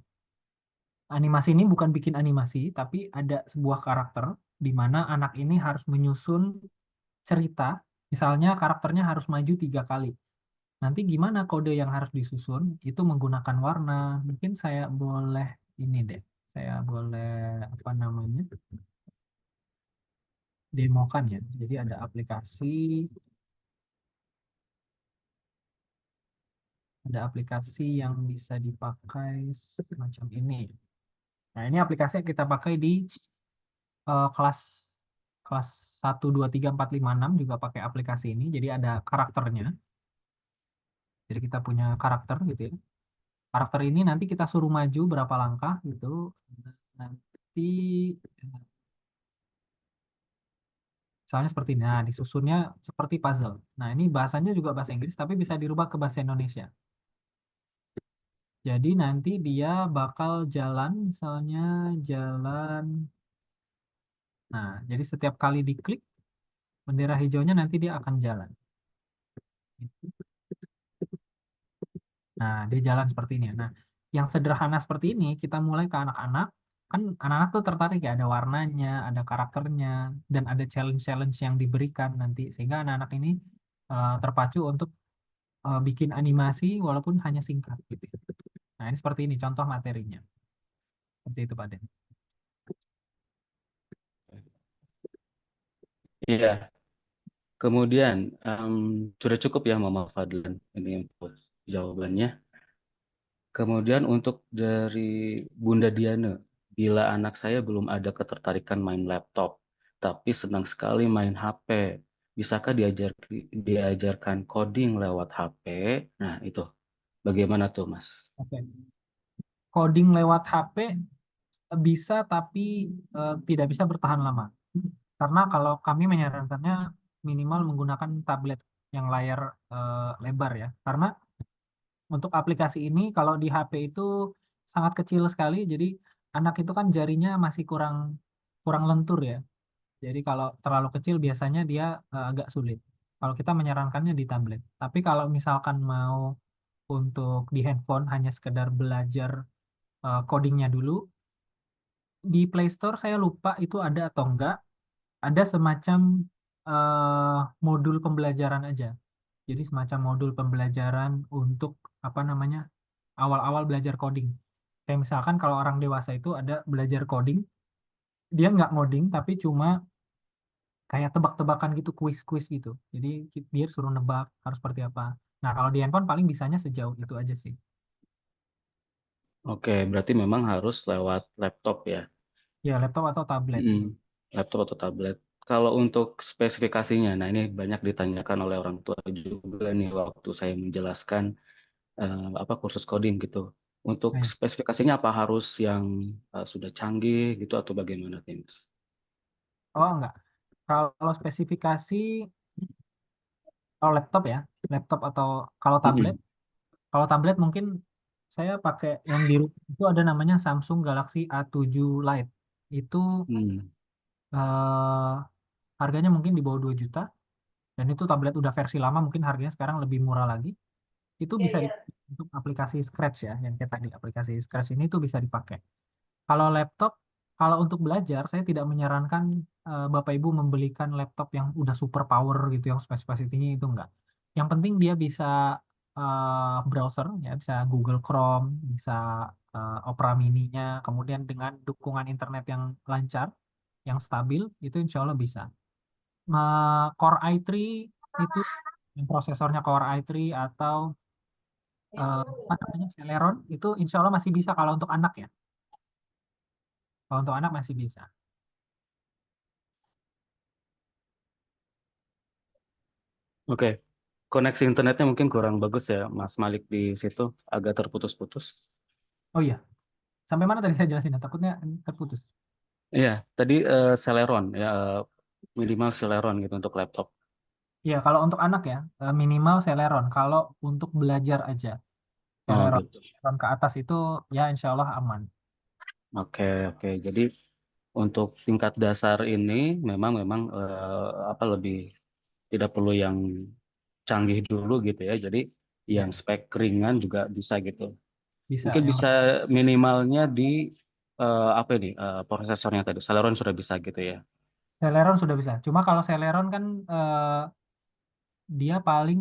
C: Animasi ini bukan bikin animasi, tapi ada sebuah karakter di mana anak ini harus menyusun cerita. Misalnya karakternya harus maju 3 kali. Nanti gimana kode yang harus disusun? Itu menggunakan warna. Mungkin saya boleh ini deh. Saya boleh apa namanya? Demokan ya. Jadi ada aplikasi yang bisa dipakai semacam ini. Nah, ini aplikasi yang kita pakai di kelas kelas 1, 2, 3, 4, 5, 6 juga pakai aplikasi ini. Jadi ada karakternya. Jadi kita punya karakter gitu ya. Karakter ini nanti kita suruh maju berapa langkah gitu. Nanti misalnya seperti ini. Nah, disusunnya seperti puzzle. Nah, ini bahasanya juga bahasa Inggris, tapi bisa dirubah ke bahasa Indonesia. Jadi nanti dia bakal jalan, misalnya jalan. Nah, jadi setiap kali diklik, bendera hijaunya nanti dia akan jalan. Nah, dia jalan seperti ini. Nah, yang sederhana seperti ini, kita mulai ke anak-anak. Kan anak-anak tuh tertarik ya, ada warnanya, ada karakternya, dan ada challenge-challenge yang diberikan nanti. Sehingga anak-anak ini terpacu untuk bikin animasi walaupun hanya singkat gitu. Nah, ini seperti ini contoh materinya. Seperti itu, Pak Den.
A: Iya. Kemudian sudah cukup ya Mama Fadlan ini untuk jawabannya. Kemudian untuk dari Bunda Diana, bila anak saya belum ada ketertarikan main laptop, tapi senang sekali main HP, bisakah diajarkan coding lewat HP? Nah, itu bagaimana tuh, Mas?
C: Oke. Coding lewat HP bisa, tapi tidak bisa bertahan lama. Karena kalau kami menyarankannya minimal menggunakan tablet yang layar lebar ya. Karena untuk aplikasi ini kalau di HP itu sangat kecil sekali, jadi anak itu kan jarinya masih kurang kurang lentur ya. Jadi kalau terlalu kecil biasanya dia agak sulit. Kalau kita menyarankannya di tablet. Tapi kalau misalkan mau untuk di handphone hanya sekedar belajar codingnya dulu, di Play Store saya lupa itu ada atau enggak, ada semacam modul pembelajaran aja. Jadi semacam modul pembelajaran untuk apa namanya awal-awal belajar coding. Kayak misalkan kalau orang dewasa itu ada belajar coding, dia nggak ngoding tapi cuma kayak tebak-tebakan gitu, kuis-kuis gitu. Jadi dia suruh nebak harus seperti apa. Nah, kalau di handphone paling bisanya sejauh itu aja sih.
A: Oke, berarti memang harus lewat laptop ya.
C: Ya, laptop atau tablet.
A: Laptop atau tablet. Kalau untuk spesifikasinya, nah ini banyak ditanyakan oleh orang tua juga nih waktu saya menjelaskan apa kursus coding gitu. Untuk
C: Nah, ya.
A: spesifikasinya apa harus yang sudah canggih gitu atau bagaimana, Mas?
C: Oh enggak. Kalau spesifikasi, kalau laptop ya, laptop atau kalau tablet,
A: Mm-mm.
C: kalau tablet mungkin saya pakai yang di rumah itu ada namanya Samsung Galaxy A7 Lite. Itu
A: Hmm.
C: eh, harganya mungkin di bawah 2 juta. Dan itu tablet udah versi lama, mungkin harganya sekarang lebih murah lagi. Itu bisa dipakai untuk aplikasi Scratch ya, yang kayak tadi aplikasi Scratch ini tuh bisa dipakai. Kalau laptop, kalau untuk belajar, saya tidak menyarankan Bapak Ibu membelikan laptop yang udah super power gitu, yang spesifikasi tinggi itu enggak. Yang penting dia bisa browser, ya bisa Google Chrome, bisa Opera Mini-nya, kemudian dengan dukungan internet yang lancar, yang stabil, itu insya Allah bisa. Core i3 itu, yang prosesornya Core i3 atau apa namanya Celeron, itu insya Allah masih bisa kalau untuk anak ya. Kalau untuk anak masih bisa.
A: Oke. Koneksi internetnya mungkin kurang bagus ya, Mas Malik di situ agak terputus-putus.
C: Oh iya, sampai mana tadi saya jelasin? Takutnya terputus.
A: Iya, tadi Celeron ya, minimal Celeron gitu untuk laptop.
C: Iya, kalau untuk anak ya, minimal Celeron. Kalau untuk belajar aja,
A: Oh
C: Celeron,
A: gitu.
C: Celeron ke atas itu ya insya Allah aman.
A: Oke, oke. Jadi untuk tingkat dasar ini memang memang apa lebih tidak perlu yang canggih dulu gitu ya. Jadi yang
C: Ya,
A: spek ringan juga bisa gitu.
C: bisa.
A: Mungkin
C: Yang
A: bisa minimalnya di apa ini prosesornya tadi. Celeron sudah bisa gitu ya.
C: Celeron sudah bisa. Cuma kalau Celeron kan dia paling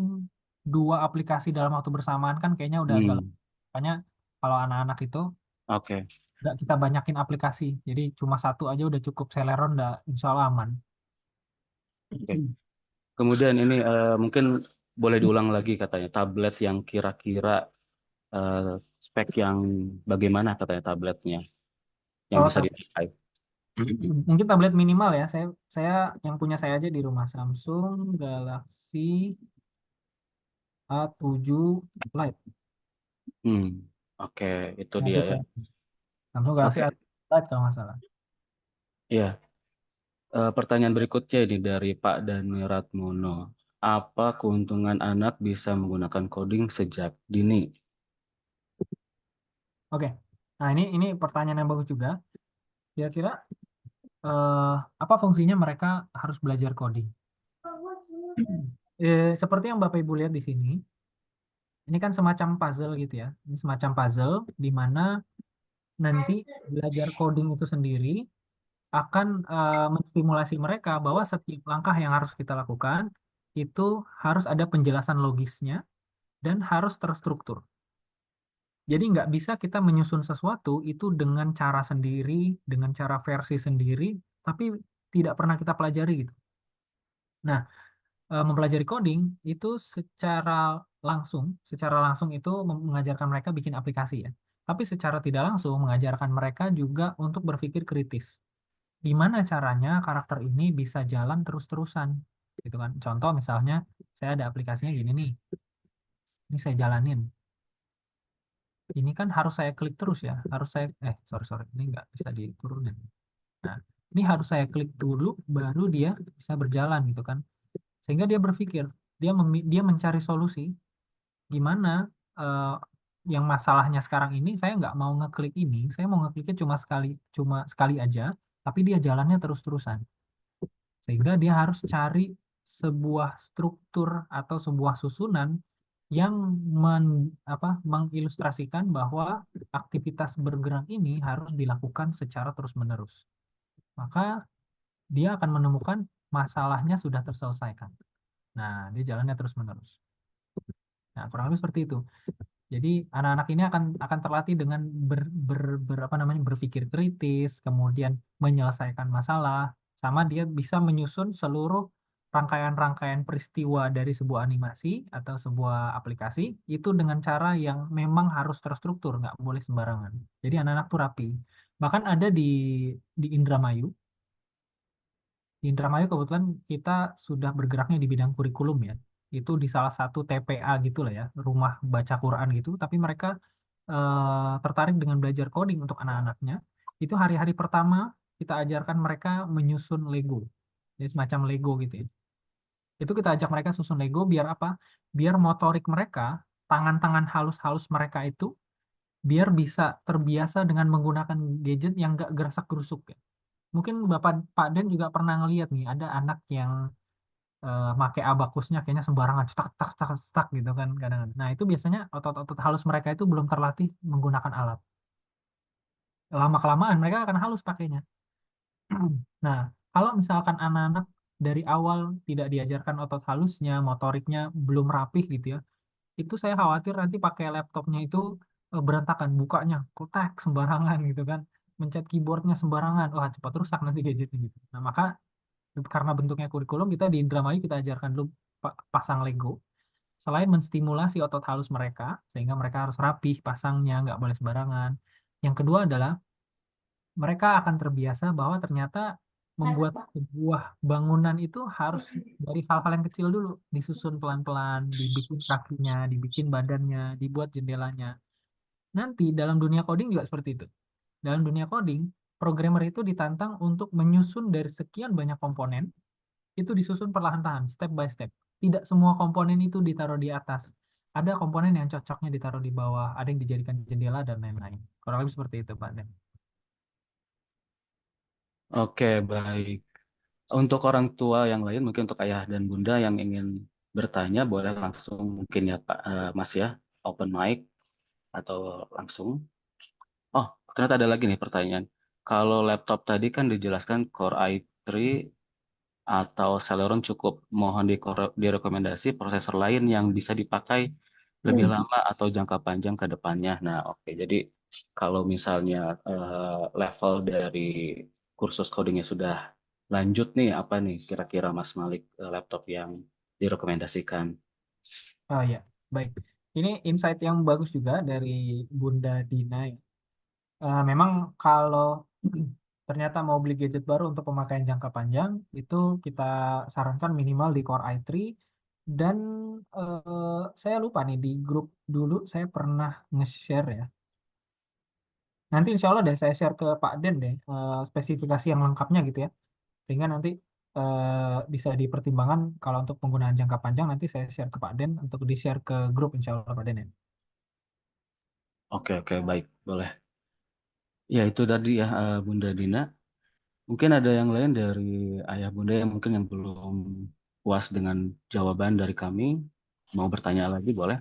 C: 2 aplikasi dalam waktu bersamaan kan kayaknya udah agak
A: Hmm,
C: makanya kalau anak-anak itu
A: oke.
C: nggak kita banyakin aplikasi. Jadi cuma satu aja udah cukup Celeron, udah insya Allah aman.
A: Oke. Kemudian ini mungkin boleh diulang lagi katanya tablet yang kira-kira eh, spek yang bagaimana katanya tabletnya yang
C: Oh,
A: bisa dipakai.
C: mungkin tablet minimal ya. Saya yang punya saya aja di rumah Samsung Galaxy A7 Lite.
A: Hmm, oke, itu
C: Nah,
A: dia
C: itu
A: ya.
C: Samsung Galaxy
A: Oke,
C: A7 Lite kalau nggak salah.
A: ya. Pertanyaan berikutnya ini dari Pak Dani Ratmono. Apa keuntungan anak bisa menggunakan coding sejak dini?
C: Oke. Nah, ini pertanyaan yang bagus juga. Kira-kira eh, apa fungsinya mereka harus belajar coding? Seperti yang Bapak Ibu lihat di sini, ini kan semacam puzzle gitu ya. Ini semacam puzzle di mana nanti belajar coding itu sendiri akan menstimulasi mereka bahwa setiap langkah yang harus kita lakukan itu harus ada penjelasan logisnya dan harus terstruktur. Jadi nggak bisa kita menyusun sesuatu itu dengan cara sendiri, dengan cara versi sendiri, tapi tidak pernah kita pelajari gitu. Nah, mempelajari coding itu secara langsung itu mengajarkan mereka bikin aplikasi ya. Tapi secara tidak langsung mengajarkan mereka juga untuk berpikir kritis. Gimana caranya karakter ini bisa jalan terus-terusan gitu kan. Contoh misalnya saya ada aplikasinya gini nih, ini saya jalanin. Ini kan harus saya klik terus ya, harus saya sorry sorry ini nggak bisa diturunin. Nah, ini harus saya klik dulu baru dia bisa berjalan gitu kan. Sehingga dia berpikir, dia mencari solusi gimana eh, yang masalahnya sekarang ini saya nggak mau ngeklik ini, saya mau ngekliknya cuma sekali aja, tapi dia jalannya terus-terusan. Sehingga dia harus cari sebuah struktur atau sebuah susunan yang mengilustrasikan bahwa aktivitas bergerak ini harus dilakukan secara terus-menerus. Maka dia akan menemukan masalahnya sudah terselesaikan. Nah, dia jalannya terus-menerus. Nah, kurang lebih seperti itu. Jadi anak-anak ini akan terlatih dengan apa namanya berpikir kritis, kemudian menyelesaikan masalah, sama dia bisa menyusun seluruh rangkaian-rangkaian peristiwa dari sebuah animasi atau sebuah aplikasi itu dengan cara yang memang harus terstruktur, nggak boleh sembarangan. Jadi anak-anak tuh rapi. Bahkan ada di Indramayu. Di Indramayu kebetulan kita sudah bergeraknya di bidang kurikulum ya. Itu di salah satu TPA gitu lah ya, rumah baca Quran gitu. Tapi mereka tertarik dengan belajar coding untuk anak-anaknya. Itu hari-hari pertama kita ajarkan mereka menyusun Lego. Jadi semacam Lego gitu ya. Itu kita ajak mereka susun Lego biar apa? Biar motorik mereka, tangan-tangan halus-halus mereka itu biar bisa terbiasa dengan menggunakan gadget yang nggak gerasak-gerusuk ya. Mungkin Bapak Pak Den juga pernah ngeliat nih, ada anak yang make abakusnya kayaknya sembarangan, cetak, cetak, cetak, cetak gitu kan kadang. Nah itu biasanya otot-otot halus mereka itu belum terlatih menggunakan alat. Lama-kelamaan mereka akan halus pakainya. Nah, kalau misalkan anak-anak dari awal tidak diajarkan otot halusnya, motoriknya belum rapih gitu ya, itu saya khawatir nanti pakai laptopnya itu berantakan, bukanya kotak sembarangan gitu kan, mencet keyboardnya sembarangan, wah cepat rusak nanti gadgetnya gitu. Nah, maka karena bentuknya kurikulum, kita di Indramayu kita ajarkan dulu pasang Lego. Selain menstimulasi otot halus mereka, sehingga mereka harus rapih pasangnya, nggak boleh sembarangan. Yang kedua adalah mereka akan terbiasa bahwa ternyata membuat sebuah bangunan itu harus dari hal-hal yang kecil dulu, disusun pelan-pelan, dibikin kakinya, dibikin badannya, dibuat jendelanya. Nanti dalam dunia coding juga seperti itu. Dalam dunia coding, programmer itu ditantang untuk menyusun dari sekian banyak komponen, itu disusun perlahan-lahan, step by step. Tidak semua komponen itu ditaruh di atas. Ada komponen yang cocoknya ditaruh di bawah, ada yang dijadikan jendela, dan lain-lain. Kurang lebih seperti itu, Pak Den.
A: Oke, baik. Untuk orang tua yang lain, mungkin untuk ayah dan bunda yang ingin bertanya, boleh langsung mungkin ya Pak, Mas ya, open mic atau langsung. Oh, ternyata ada lagi nih pertanyaan. Kalau laptop tadi kan dijelaskan Core i3 atau Celeron cukup, mohon direkomendasi prosesor lain yang bisa dipakai lebih lama atau jangka panjang ke depannya. Nah, oke. Jadi kalau misalnya level dari kursus codingnya sudah lanjut nih, apa nih kira-kira Mas Malik, laptop yang direkomendasikan?
C: Oh ya, baik. Ini insight yang bagus juga dari Bunda Dina ya. Memang kalau ternyata mau beli gadget baru untuk pemakaian jangka panjang, itu kita sarankan minimal di Core i3. Dan saya lupa nih, di grup dulu saya pernah nge-share ya. Nanti insya Allah deh saya share ke Pak Den deh, spesifikasi yang lengkapnya gitu ya. Sehingga nanti bisa dipertimbangkan kalau untuk penggunaan jangka panjang, nanti saya share ke Pak Den untuk di-share ke grup insya Allah Pak Den ya.
A: Oke, oke, baik, boleh. Ya, itu tadi ya, Bunda Dina. Mungkin ada yang lain dari ayah bunda yang mungkin yang belum puas dengan jawaban dari kami, mau bertanya lagi boleh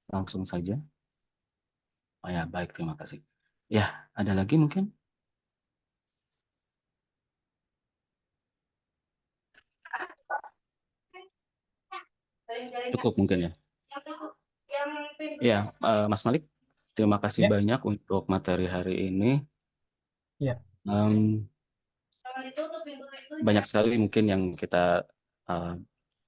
A: langsung saja. Oh ya, baik, terima kasih. Ya, ada lagi mungkin? Cukup mungkin ya. Ya, Mas Malik, terima kasih
C: Ya,
A: banyak untuk materi hari ini.
C: ya.
A: Em, Banyak sekali mungkin yang kita eh,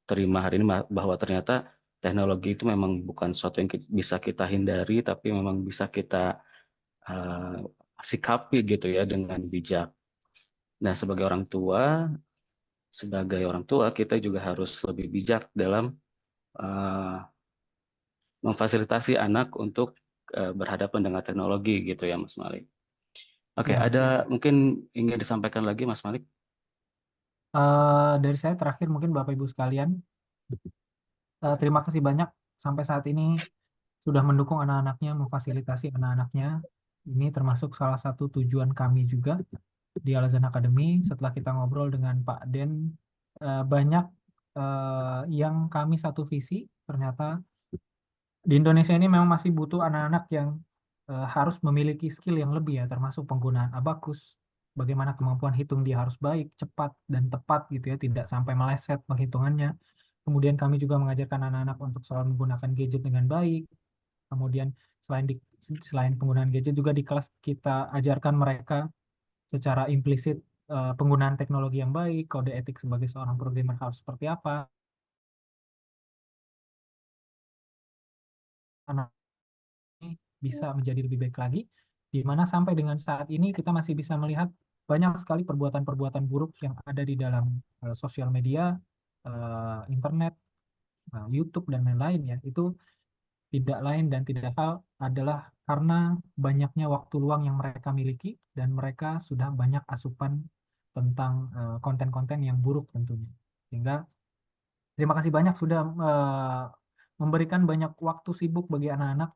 A: terima hari ini, bahwa ternyata teknologi itu memang bukan sesuatu yang bisa kita hindari, tapi memang bisa kita eh, sikapi gitu ya dengan bijak. Nah, sebagai orang tua kita juga harus lebih bijak dalam eh, memfasilitasi anak untuk berhadapan dengan teknologi gitu ya, Mas Malik. Oke,
C: Ya,
A: ada mungkin ingin disampaikan lagi, Mas Malik?
C: dari saya terakhir mungkin Bapak Ibu sekalian, terima kasih banyak sampai saat ini sudah mendukung anak-anaknya, memfasilitasi anak-anaknya. Ini termasuk salah satu tujuan kami juga di Alazan Academy. Setelah kita ngobrol dengan Pak Den, banyak yang kami satu visi. Ternyata di Indonesia ini memang masih butuh anak-anak yang harus memiliki skill yang lebih ya, termasuk penggunaan abakus, bagaimana kemampuan hitung dia harus baik, cepat, dan tepat gitu ya, tidak sampai meleset penghitungannya. Kemudian kami juga mengajarkan anak-anak untuk selalu menggunakan gadget dengan baik. Kemudian selain penggunaan gadget juga di kelas kita ajarkan mereka secara implisit penggunaan teknologi yang baik, kode etik sebagai seorang programmer harus seperti apa. Anak ini bisa menjadi lebih baik lagi, di mana sampai dengan saat ini kita masih bisa melihat banyak sekali perbuatan-perbuatan buruk yang ada di dalam sosial media, internet, YouTube, dan lain-lain ya. Itu tidak lain dan tidak hal adalah karena banyaknya waktu luang yang mereka miliki dan mereka sudah banyak asupan tentang konten-konten yang buruk tentunya. Sehingga terima kasih banyak sudah memberikan banyak waktu sibuk bagi anak-anak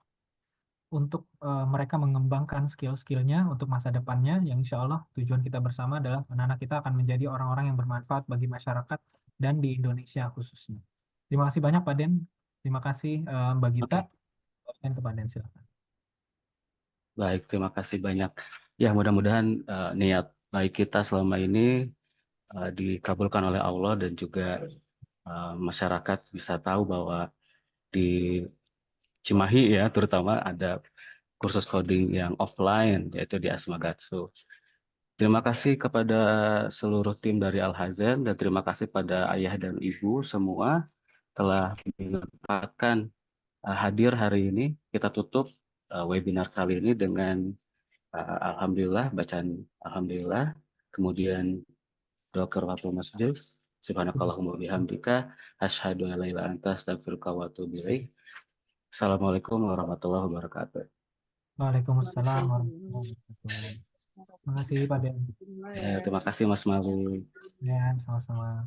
C: untuk mereka mengembangkan skill-skillnya untuk masa depannya, yang insya Allah tujuan kita bersama adalah anak-anak kita akan menjadi orang-orang yang bermanfaat bagi masyarakat dan di Indonesia khususnya. Terima kasih banyak Pak Den, terima kasih Mbak Gita,
A: Oke,
C: dan ke Pak Den silakan.
A: baik, terima kasih banyak. Ya, mudah-mudahan niat baik kita selama ini dikabulkan oleh Allah dan juga masyarakat bisa tahu bahwa di Cimahi ya terutama ada kursus coding yang offline yaitu di Asmagatsu. Terima kasih kepada seluruh tim dari Al Hazen dan terima kasih pada ayah dan ibu semua telah menyempatkan hadir hari ini. Kita tutup webinar kali ini dengan Alhamdulillah, bacaan Alhamdulillah, kemudian doa kafaratul masjid, subhanakallahumma bihamdika, asyhadu an la ilaha illa anta, astaghfiruka wa atubu ilaik. Assalamualaikum warahmatullahi wabarakatuh.
C: Waalaikumsalam warahmatullahi wabarakatuh. Terima kasih Pak Den.
A: Terima kasih Mas Mawi.
C: Ya, sama-sama.